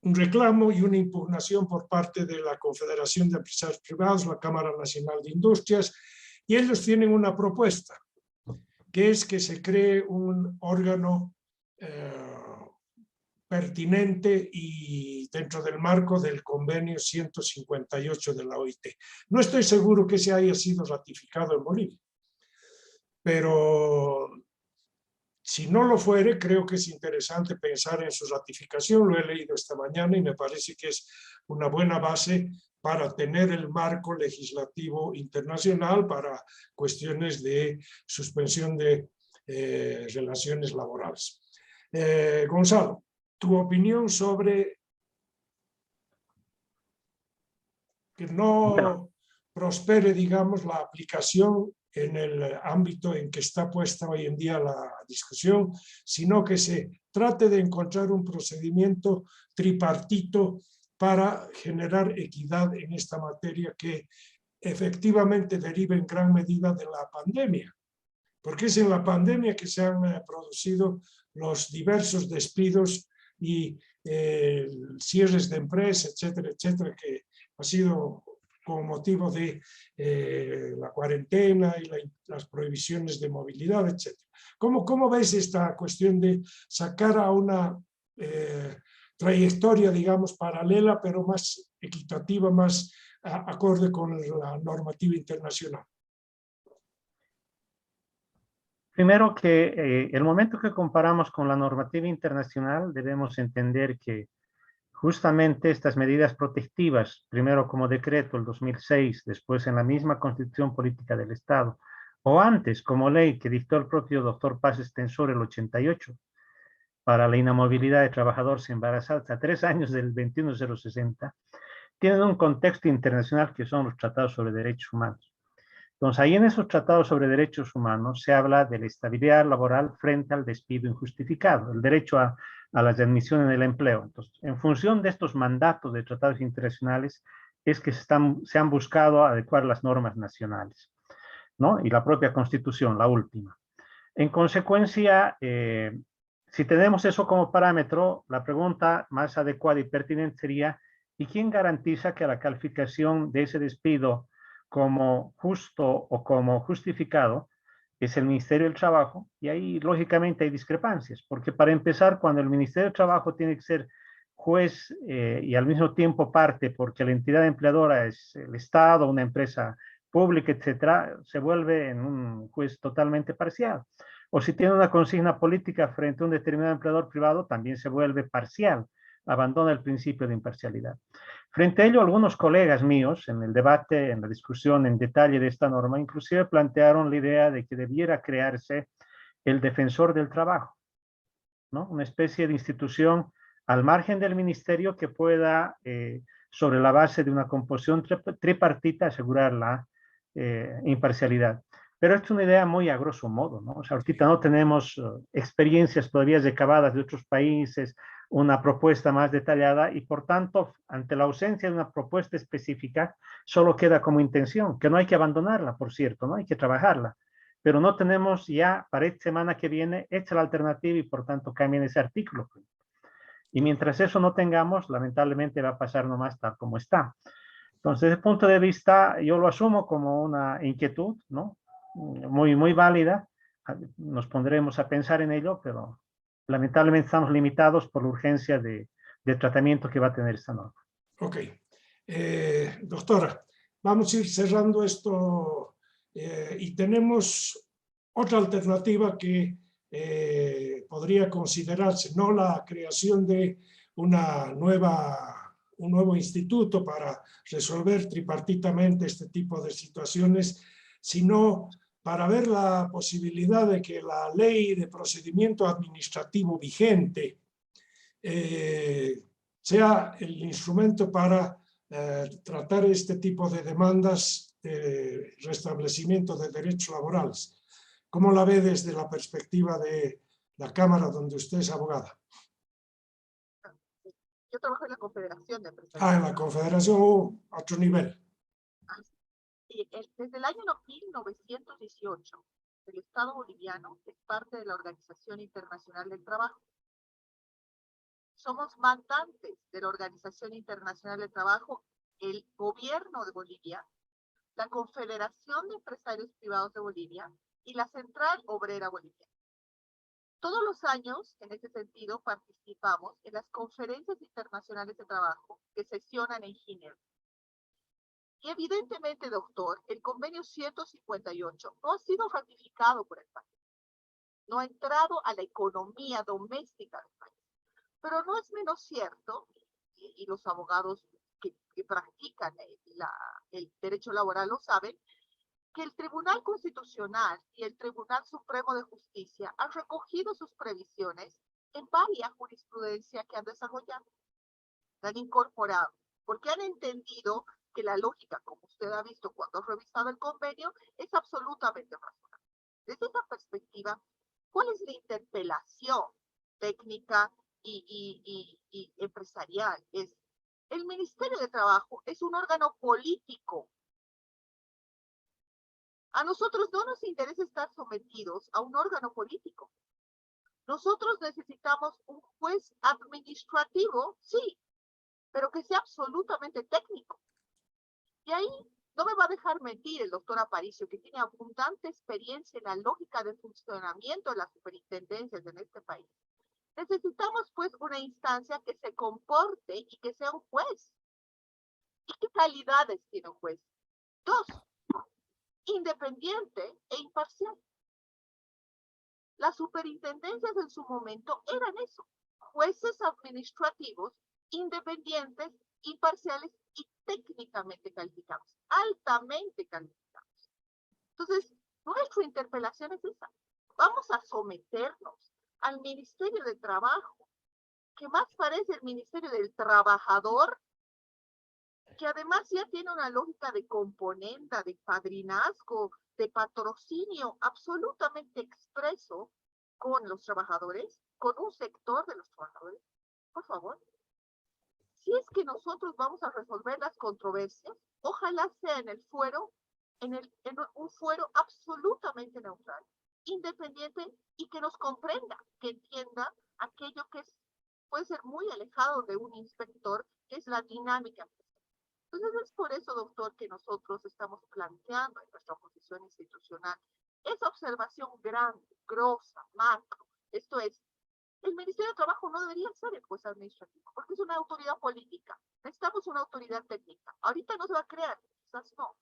reclamo y una impugnación por parte de la Confederación de Empresarios Privados, la Cámara Nacional de Industrias, y ellos tienen una propuesta, que es que se cree un órgano pertinente y dentro del marco del convenio 158 de la OIT. No estoy seguro que se haya sido ratificado en Bolivia, pero si no lo fuere, creo que es interesante pensar en su ratificación. Lo he leído esta mañana y me parece que es una buena base para tener el marco legislativo internacional para cuestiones de suspensión de relaciones laborales. Gonzalo, tu opinión sobre que no prospere, digamos, la aplicación en el ámbito en que está puesta hoy en día la discusión, sino que se trate de encontrar un procedimiento tripartito para generar equidad en esta materia que efectivamente deriva en gran medida de la pandemia, porque es en la pandemia que se han producido los diversos despidos y cierres de empresas, etcétera, etcétera, que ha sido con motivo de la cuarentena y las prohibiciones de movilidad, etcétera. ¿Cómo ves esta cuestión de sacar a una trayectoria, digamos, paralela, pero más equitativa, más acorde con la normativa internacional? Primero que el momento que comparamos con la normativa internacional debemos entender que justamente estas medidas protectivas, primero como decreto el 2006, después en la misma Constitución Política del Estado, o antes como ley que dictó el propio doctor Paz Extensor el 88, para la inamovilidad de trabajadores embarazados a 3 años del 21060, tienen un contexto internacional que son los tratados sobre derechos humanos. Entonces, ahí en esos tratados sobre derechos humanos se habla de la estabilidad laboral frente al despido injustificado, el derecho a la admisión en el empleo. Entonces, en función de estos mandatos de tratados internacionales, es que se han buscado adecuar las normas nacionales, ¿no? Y la propia Constitución, la última. En consecuencia, si tenemos eso como parámetro, la pregunta más adecuada y pertinente sería, ¿y quién garantiza que la calificación de ese despido como justo o como justificado es el Ministerio del Trabajo? Y ahí lógicamente hay discrepancias, porque para empezar, cuando el Ministerio del Trabajo tiene que ser juez y al mismo tiempo parte, porque la entidad empleadora es el Estado, una empresa pública, etcétera, se vuelve en un juez totalmente parcial. O si tiene una consigna política frente a un determinado empleador privado, también se vuelve parcial, abandona el principio de imparcialidad. Frente a ello, algunos colegas míos en el debate, en la discusión en detalle de esta norma, inclusive plantearon la idea de que debiera crearse el defensor del trabajo, ¿no? Una especie de institución al margen del ministerio que pueda, sobre la base de una composición tripartita, asegurar la imparcialidad. Pero esto es una idea muy a grosso modo, ¿no? O sea, ahorita no tenemos experiencias todavía recabadas de otros países, una propuesta más detallada y por tanto, ante la ausencia de una propuesta específica, solo queda como intención, que no hay que abandonarla, por cierto, no hay que trabajarla, pero no tenemos ya para esta semana que viene hecha la alternativa y por tanto cambien ese artículo. Y mientras eso no tengamos, lamentablemente va a pasar nomás tal como está. Entonces, desde el punto de vista, yo lo asumo como una inquietud, ¿no? Muy válida. Nos pondremos a pensar en ello, pero lamentablemente estamos limitados por la urgencia de tratamiento que va a tener esta norma. Ok. Doctora, vamos a ir cerrando esto y tenemos otra alternativa que podría considerarse, no la creación de un nuevo instituto para resolver tripartitamente este tipo de situaciones, sino para ver la posibilidad de que la ley de procedimiento administrativo vigente sea el instrumento para tratar este tipo de demandas de restablecimiento de derechos laborales. ¿Cómo la ve desde la perspectiva de la Cámara donde usted es abogada? Yo trabajo en la Confederación de Empresarios. Ah, en la Confederación, a otro nivel. Sí, desde el año 1918, el Estado boliviano es parte de la Organización Internacional del Trabajo. Somos mandantes de la Organización Internacional del Trabajo, el Gobierno de Bolivia, la Confederación de Empresarios Privados de Bolivia y la Central Obrera Boliviana. Todos los años, en ese sentido, participamos en las conferencias internacionales de trabajo que sesionan en Ginebra. Y evidentemente, doctor, el convenio 158 no ha sido ratificado por el país. No ha entrado a la economía doméstica del país. Pero no es menos cierto, y los abogados que practican el derecho laboral lo saben, que el Tribunal Constitucional y el Tribunal Supremo de Justicia han recogido sus previsiones en varias jurisprudencias que han desarrollado, han incorporado, porque han entendido que la lógica, como usted ha visto cuando ha revisado el convenio, es absolutamente razonable. Desde esta perspectiva, ¿cuál es la interpelación técnica y empresarial? El Ministerio de Trabajo es un órgano político. A nosotros no nos interesa estar sometidos a un órgano político. Nosotros necesitamos un juez administrativo, sí, pero que sea absolutamente técnico. Y ahí no me va a dejar mentir el doctor Aparicio, que tiene abundante experiencia en la lógica de funcionamiento de las superintendencias en este país. Necesitamos, pues, una instancia que se comporte y que sea un juez. ¿Y qué calidades tiene un juez? Dos, independiente e imparcial. Las superintendencias en su momento eran eso, jueces administrativos, independientes, imparciales y técnicamente calificados, altamente calificados. Entonces, nuestra interpelación es esa. Vamos a someternos al Ministerio de Trabajo, que más parece el Ministerio del Trabajador, que además ya tiene una lógica de componenda, de padrinazgo, de patrocinio absolutamente expreso con los trabajadores, con un sector de los trabajadores. Por favor, si es que nosotros vamos a resolver las controversias, ojalá sea en el fuero, en un fuero absolutamente neutral, independiente y que nos comprenda, que entienda aquello que puede ser muy alejado de un inspector, que es la dinámica. Entonces es por eso, doctor, que nosotros estamos planteando en nuestra posición institucional esa observación grande, grosa, macro. Esto es, el Ministerio de Trabajo no debería ser el juez administrativo, porque es una autoridad política. Necesitamos una autoridad técnica. Ahorita no se va a crear, quizás no.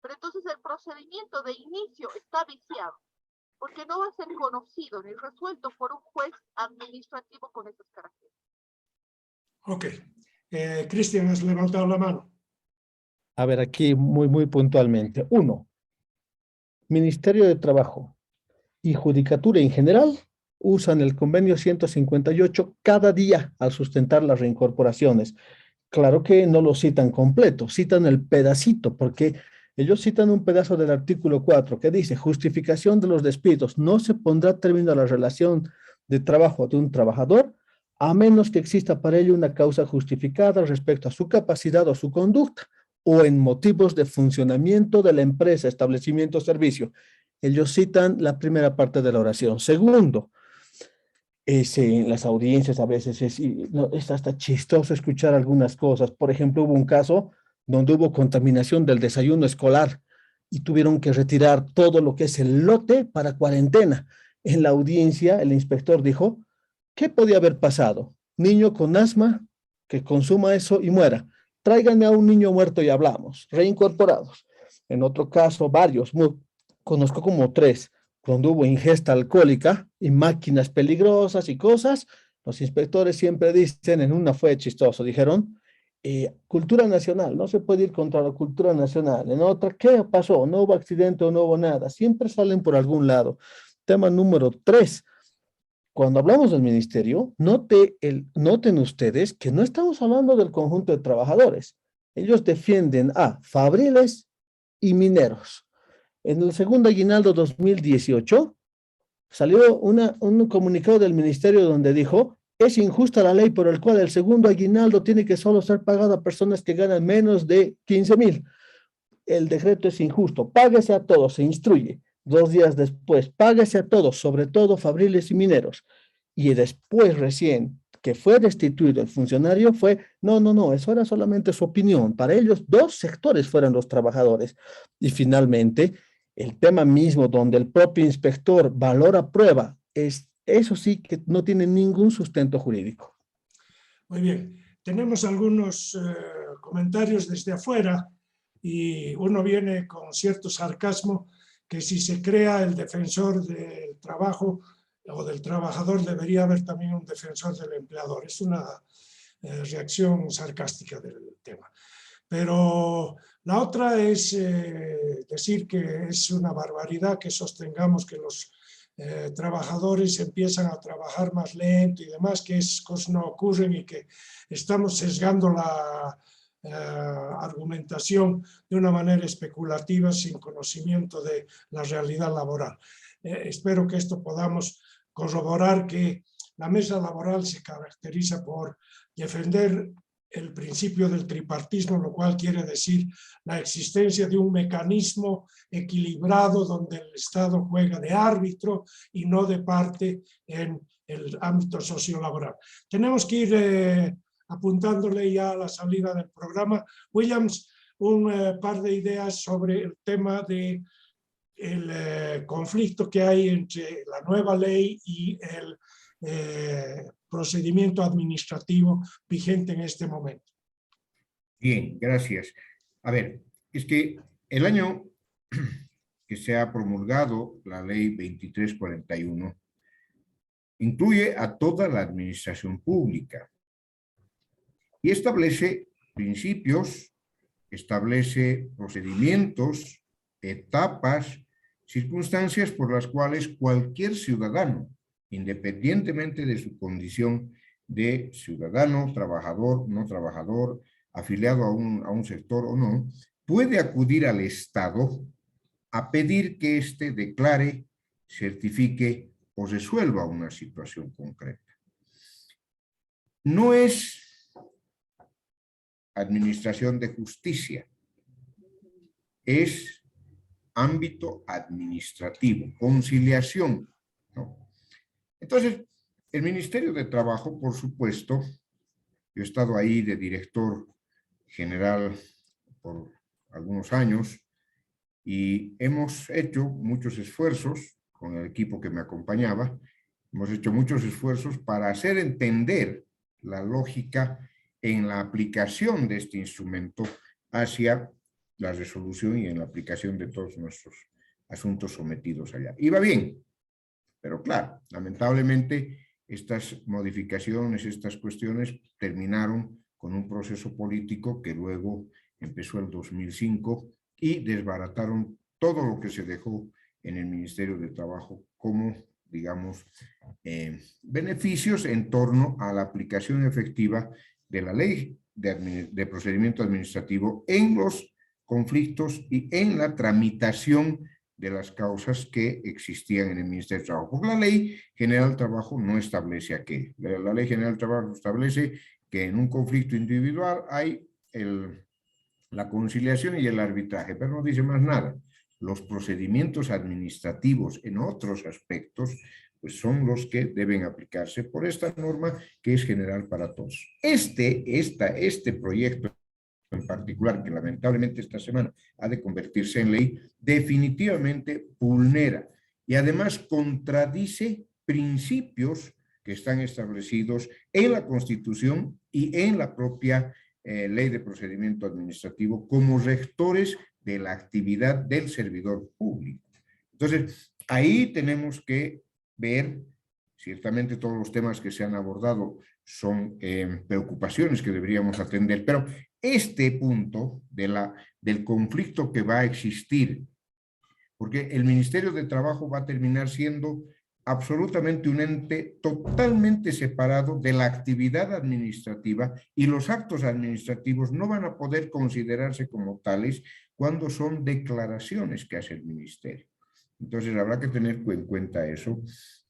Pero entonces el procedimiento de inicio está viciado, porque no va a ser conocido ni resuelto por un juez administrativo con esas características. Ok. Cristian, has levantado la mano. A ver, aquí muy puntualmente. Uno, Ministerio de Trabajo. y Judicatura en general usan el convenio 158 cada día al sustentar las reincorporaciones. Claro que no lo citan completo, citan el pedacito, porque ellos citan un pedazo del artículo 4 que dice, justificación de los despidos, no se pondrá término a la relación de trabajo de un trabajador a menos que exista para ello una causa justificada respecto a su capacidad o su conducta o en motivos de funcionamiento de la empresa, establecimiento o servicio. Ellos citan la primera parte de la oración. Segundo, en las audiencias a veces es hasta chistoso escuchar algunas cosas. Por ejemplo, hubo un caso donde hubo contaminación del desayuno escolar y tuvieron que retirar todo lo que es el lote para cuarentena. En la audiencia, el inspector dijo, ¿qué podía haber pasado? Niño con asma que consuma eso y muera. Tráiganme a un niño muerto y hablamos, reincorporados. En otro caso, varios, conozco como 3, cuando hubo ingesta alcohólica y máquinas peligrosas y cosas, los inspectores siempre dicen, en una fue chistoso, dijeron, cultura nacional, no se puede ir contra la cultura nacional. En otra, ¿qué pasó? No hubo accidente o no hubo nada. Siempre salen por algún lado. Tema número 3. Cuando hablamos del ministerio, noten ustedes que no estamos hablando del conjunto de trabajadores. Ellos defienden a fabriles y mineros. En el segundo aguinaldo 2018 salió un comunicado del ministerio donde dijo, es injusta la ley por el cual el segundo aguinaldo tiene que solo ser pagado a personas que ganan menos de 15,000. El decreto es injusto, páguese a todos, se instruye. 2 días después, páguese a todos, sobre todo fabriles y mineros. Y después recién que fue destituido el funcionario fue, no, eso era solamente su opinión. Para ellos, 2 sectores fueron los trabajadores. Y finalmente, el tema mismo donde el propio inspector valora prueba, eso sí que no tiene ningún sustento jurídico. Muy bien, tenemos algunos comentarios desde afuera y uno viene con cierto sarcasmo que si se crea el defensor del trabajo o del trabajador debería haber también un defensor del empleador. Es una reacción sarcástica del tema. Pero la otra es decir que es una barbaridad que sostengamos que los trabajadores empiezan a trabajar más lento y demás, que es cosas no ocurren y que estamos sesgando la argumentación de una manera especulativa sin conocimiento de la realidad laboral. Espero que esto podamos corroborar que la mesa laboral se caracteriza por defender el principio del tripartismo, lo cual quiere decir la existencia de un mecanismo equilibrado donde el Estado juega de árbitro y no de parte en el ámbito sociolaboral. Tenemos que ir apuntándole ya a la salida del programa. Williams, un par de ideas sobre el tema de el conflicto que hay entre la nueva ley y el procedimiento administrativo vigente en este momento. Bien, gracias. A ver, es que el año que se ha promulgado la ley 2341 incluye a toda la administración pública y establece principios, establece procedimientos, etapas, circunstancias por las cuales cualquier ciudadano, independientemente de su condición de ciudadano, trabajador, no trabajador, afiliado a un sector o no, puede acudir al Estado a pedir que éste declare, certifique o resuelva una situación concreta. No es administración de justicia, es ámbito administrativo, conciliación, ¿no? Entonces, el Ministerio de Trabajo, por supuesto, yo he estado ahí de director general por algunos años y hemos hecho muchos esfuerzos con el equipo que me acompañaba, hemos hecho muchos esfuerzos para hacer entender la lógica en la aplicación de este instrumento hacia la resolución y en la aplicación de todos nuestros asuntos sometidos allá. Iba bien, pero claro, lamentablemente estas modificaciones, estas cuestiones terminaron con un proceso político que luego empezó el 2005 y desbarataron todo lo que se dejó en el Ministerio de Trabajo como, digamos, beneficios en torno a la aplicación efectiva de la ley de procedimiento administrativo en los conflictos y en la tramitación de las causas que existían en el Ministerio de Trabajo. Porque la Ley General del Trabajo no establece aquello. La Ley General del Trabajo establece que en un conflicto individual hay la conciliación y el arbitraje, pero no dice más nada. Los procedimientos administrativos en otros aspectos pues son los que deben aplicarse por esta norma que es general para todos. Este proyecto en particular, que lamentablemente esta semana ha de convertirse en ley, definitivamente vulnera y además contradice principios que están establecidos en la Constitución y en la propia Ley de Procedimiento Administrativo como rectores de la actividad del servidor público. Entonces, ahí tenemos que ver, ciertamente todos los temas que se han abordado son preocupaciones que deberíamos atender, pero este punto del conflicto que va a existir, porque el Ministerio de Trabajo va a terminar siendo absolutamente un ente totalmente separado de la actividad administrativa y los actos administrativos no van a poder considerarse como tales cuando son declaraciones que hace el Ministerio. Entonces habrá que tener en cuenta eso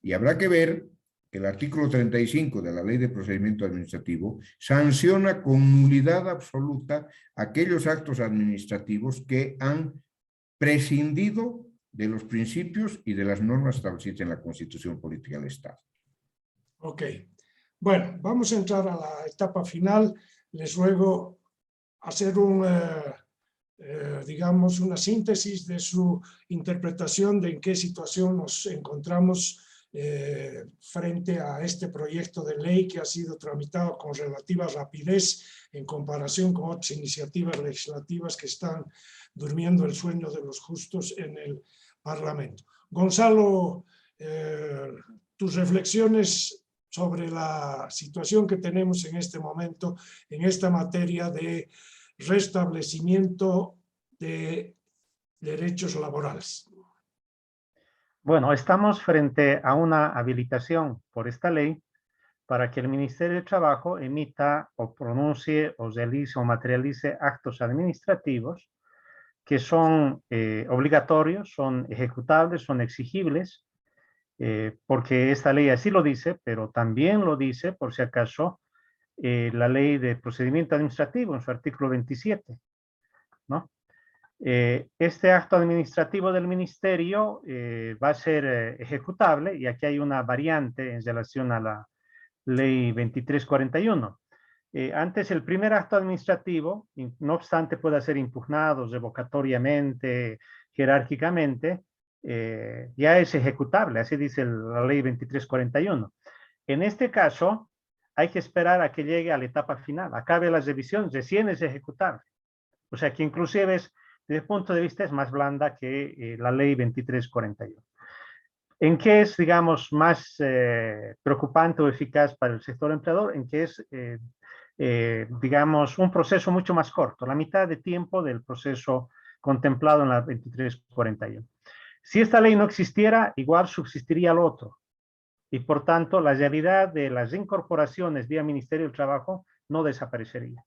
y habrá que ver que el artículo 35 de la Ley de Procedimiento Administrativo sanciona con nulidad absoluta aquellos actos administrativos que han prescindido de los principios y de las normas establecidas en la Constitución Política del Estado. Ok. Bueno, vamos a entrar a la etapa final. Les ruego hacer digamos, una síntesis de su interpretación de en qué situación nos encontramos frente a este proyecto de ley que ha sido tramitado con relativa rapidez en comparación con otras iniciativas legislativas que están durmiendo el sueño de los justos en el Parlamento. Gonzalo, tus reflexiones sobre la situación que tenemos en este momento en esta materia de restablecimiento de derechos laborales. Bueno, estamos frente a una habilitación por esta ley para que el Ministerio de Trabajo emita o pronuncie o realice o materialice actos administrativos que son obligatorios, son ejecutables, son exigibles, porque esta ley así lo dice, pero también lo dice, por si acaso, la Ley de Procedimiento Administrativo en su artículo 27, ¿no? Este acto administrativo del ministerio va a ser ejecutable, y aquí hay una variante en relación a la ley 2341. Antes, el primer acto administrativo, no obstante pueda ser impugnado revocatoriamente, jerárquicamente, ya es ejecutable, así dice la ley 2341. En este caso, hay que esperar a que llegue a la etapa final, acabe la revisión, recién es ejecutable. O sea que inclusive desde el punto de vista es más blanda que la ley 2341. ¿En qué es, digamos, más preocupante o eficaz para el sector empleador? En que es, digamos, un proceso mucho más corto, la mitad de tiempo del proceso contemplado en la 2341. Si esta ley no existiera, igual subsistiría el otro. Y por tanto, la realidad de las incorporaciones vía Ministerio del Trabajo no desaparecería.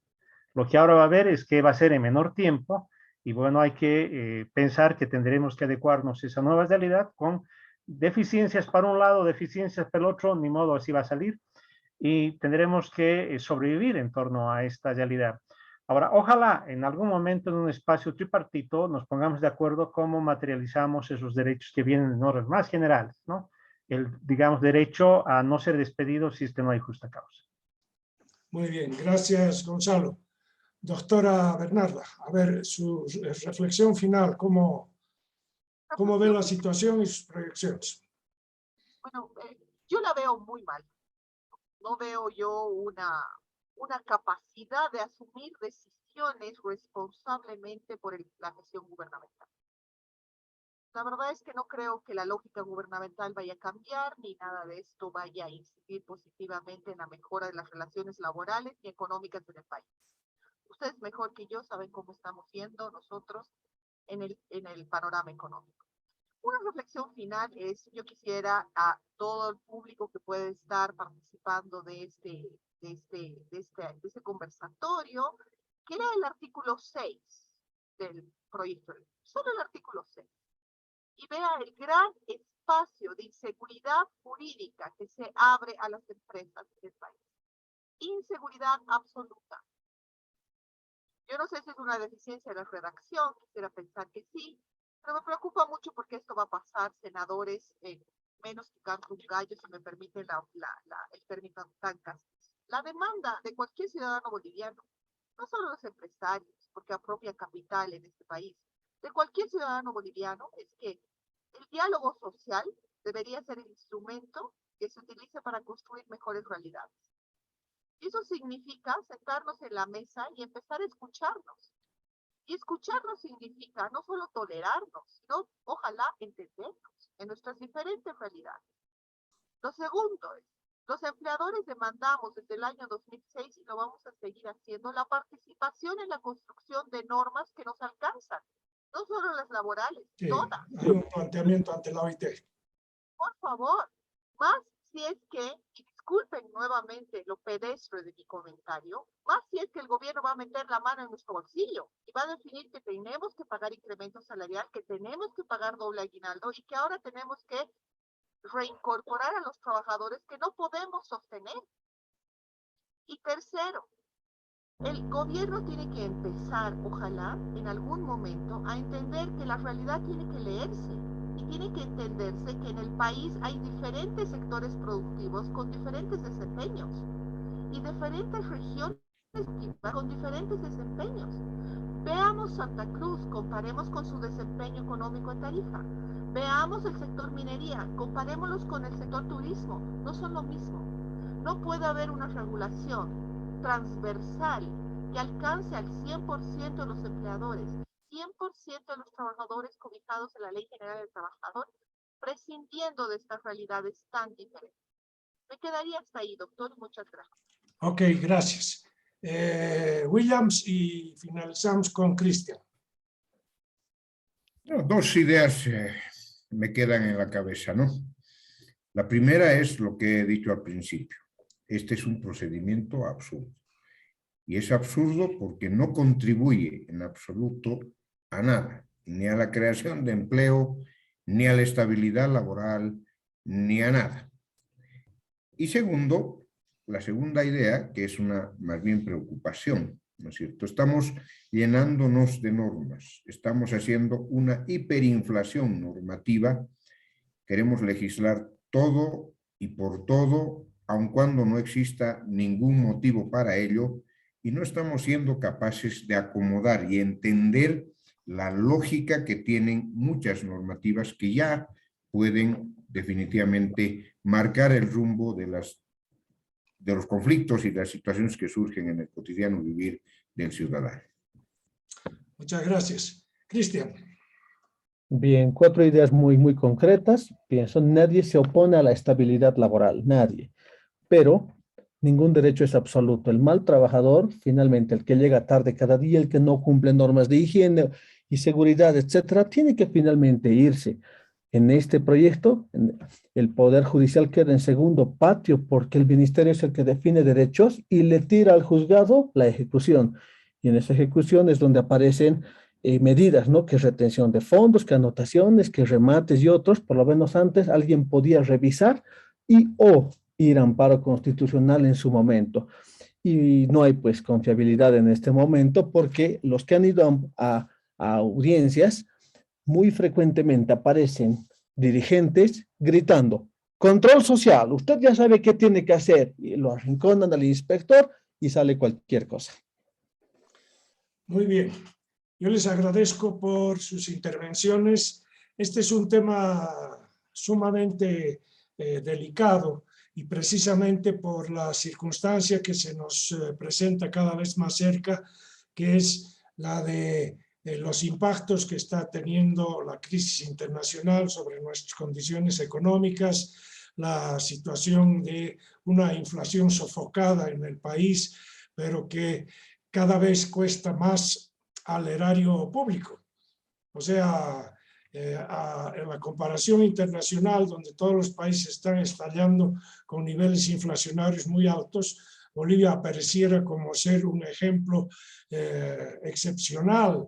Lo que ahora va a haber es que va a ser en menor tiempo, y bueno, hay que pensar que tendremos que adecuarnos a esa nueva realidad con deficiencias para un lado, deficiencias para el otro, ni modo así va a salir, y tendremos que sobrevivir en torno a esta realidad. Ahora, ojalá en algún momento en un espacio tripartito nos pongamos de acuerdo cómo materializamos esos derechos que vienen de normas más generales, ¿no? El, digamos, derecho a no ser despedido si es que no hay justa causa. Muy bien, gracias Gonzalo. Doctora Bernarda, a ver, su reflexión final, ¿cómo ve la situación y sus proyecciones? Bueno, yo la veo muy mal. No veo yo una capacidad de asumir decisiones responsablemente por la gestión gubernamental. La verdad es que no creo que la lógica gubernamental vaya a cambiar, ni nada de esto vaya a incidir positivamente en la mejora de las relaciones laborales y económicas en el país. Ustedes mejor que yo saben cómo estamos yendo nosotros en el panorama económico. Una reflexión final es, yo quisiera a todo el público que puede estar participando de este conversatorio, que lea el artículo 6 del proyecto, solo el artículo 6, y vea el gran espacio de inseguridad jurídica que se abre a las empresas del país. Inseguridad absoluta. Yo no sé si es una deficiencia de la redacción, quisiera pensar que sí, pero me preocupa mucho porque esto va a pasar, senadores, menos que canto un gallo, si me permite el término tan castizo. La demanda de cualquier ciudadano boliviano, no solo los empresarios, porque apropia capital en este país, de cualquier ciudadano boliviano, es que el diálogo social debería ser el instrumento que se utilice para construir mejores realidades. Y eso significa sentarnos en la mesa y empezar a escucharnos. Y escucharnos significa no solo tolerarnos, sino ojalá entendernos en nuestras diferentes realidades. Lo segundo es, los empleadores demandamos desde el año 2006 y lo vamos a seguir haciendo, la participación en la construcción de normas que nos alcanzan, no solo las laborales, Sí, todas. hay un planteamiento ante la OIT. Por favor, más si es que, y disculpen nuevamente lo pedestre de mi comentario, más si es que el gobierno va a meter la mano en nuestro bolsillo y va a definir que tenemos que pagar incremento salarial, que tenemos que pagar doble aguinaldo y que ahora tenemos que reincorporar a los trabajadores que no podemos sostener. Y tercero, el gobierno tiene que empezar, ojalá, en algún momento, a entender que la realidad tiene que leerse y tiene que entenderse que en el país hay diferentes sectores productivos con diferentes desempeños y diferentes regiones con diferentes desempeños. Veamos Santa Cruz, comparemos con su desempeño económico en Tarija. Veamos el sector minería, comparémoslos con el sector turismo, no son lo mismo. No puede haber una regulación transversal que alcance al 100% de los empleadores, 100% de los trabajadores cobijados en la Ley General del Trabajador, prescindiendo de estas realidades tan diferentes. Me quedaría hasta ahí, doctor, y muchas gracias. Ok, gracias. Williams, y finalizamos con Cristian. No, dos ideas me quedan en la cabeza, ¿no? La primera es lo que he dicho al principio. Este es un procedimiento absurdo. Y es absurdo porque no contribuye en absoluto a nada, ni a la creación de empleo, ni a la estabilidad laboral, ni a nada. Y segundo, la segunda idea, que es una más bien preocupación, ¿no es cierto? Estamos llenándonos de normas, estamos haciendo una hiperinflación normativa, queremos legislar todo y por todo, aun cuando no exista ningún motivo para ello, y no estamos siendo capaces de acomodar y entender la lógica que tienen muchas normativas que ya pueden definitivamente marcar el rumbo de los conflictos y las situaciones que surgen en el cotidiano vivir del ciudadano. Muchas gracias. Cristian. Bien, 4 ideas muy concretas. Pienso, nadie se opone a la estabilidad laboral, nadie. Pero ningún derecho es absoluto. El mal trabajador, finalmente, el que llega tarde cada día, el que no cumple normas de higiene y seguridad, etcétera, tiene que finalmente irse. En este proyecto, el Poder Judicial queda en segundo patio porque el Ministerio es el que define derechos y le tira al juzgado la ejecución. Y en esa ejecución es donde aparecen medidas, ¿no? Que retención de fondos, que anotaciones, que remates y otros. Por lo menos antes alguien podía revisar y o ir a amparo constitucional en su momento. Y no hay pues confiabilidad en este momento porque los que han ido a audiencias muy frecuentemente aparecen dirigentes gritando, control social, usted ya sabe qué tiene que hacer, y lo arrinconan al inspector y sale cualquier cosa. Muy bien. Yo les agradezco por sus intervenciones. Este es un tema sumamente delicado y precisamente por la circunstancia que se nos presenta cada vez más cerca, que es la de los impactos que está teniendo la crisis internacional sobre nuestras condiciones económicas, la situación de una inflación sofocada en el país, pero que cada vez cuesta más al erario público. O sea, en la comparación internacional, donde todos los países están estallando con niveles inflacionarios muy altos, Bolivia apareciera como ser un ejemplo excepcional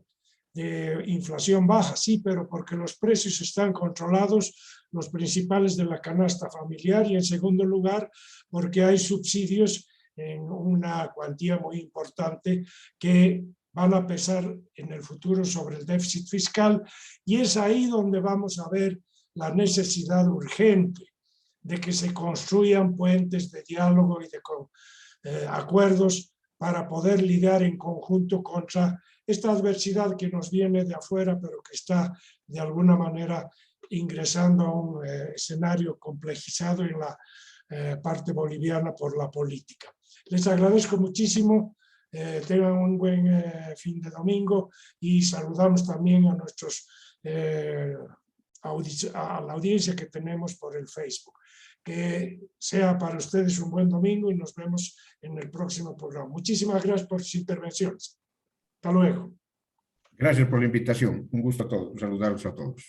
de inflación baja, sí, pero porque los precios están controlados, los principales de la canasta familiar, y en segundo lugar, porque hay subsidios en una cuantía muy importante que van a pesar en el futuro sobre el déficit fiscal, y es ahí donde vamos a ver la necesidad urgente de que se construyan puentes de diálogo y de acuerdos para poder lidiar en conjunto contra esta adversidad que nos viene de afuera, pero que está de alguna manera ingresando a un escenario complejizado en la parte boliviana por la política. Les agradezco muchísimo, tengan un buen fin de domingo, y saludamos también a nuestros a la audiencia que tenemos por el Facebook. Que sea para ustedes un buen domingo y nos vemos en el próximo programa. Muchísimas gracias por sus intervenciones. Hasta luego. Gracias por la invitación. Un gusto a todos. Saludarlos a todos.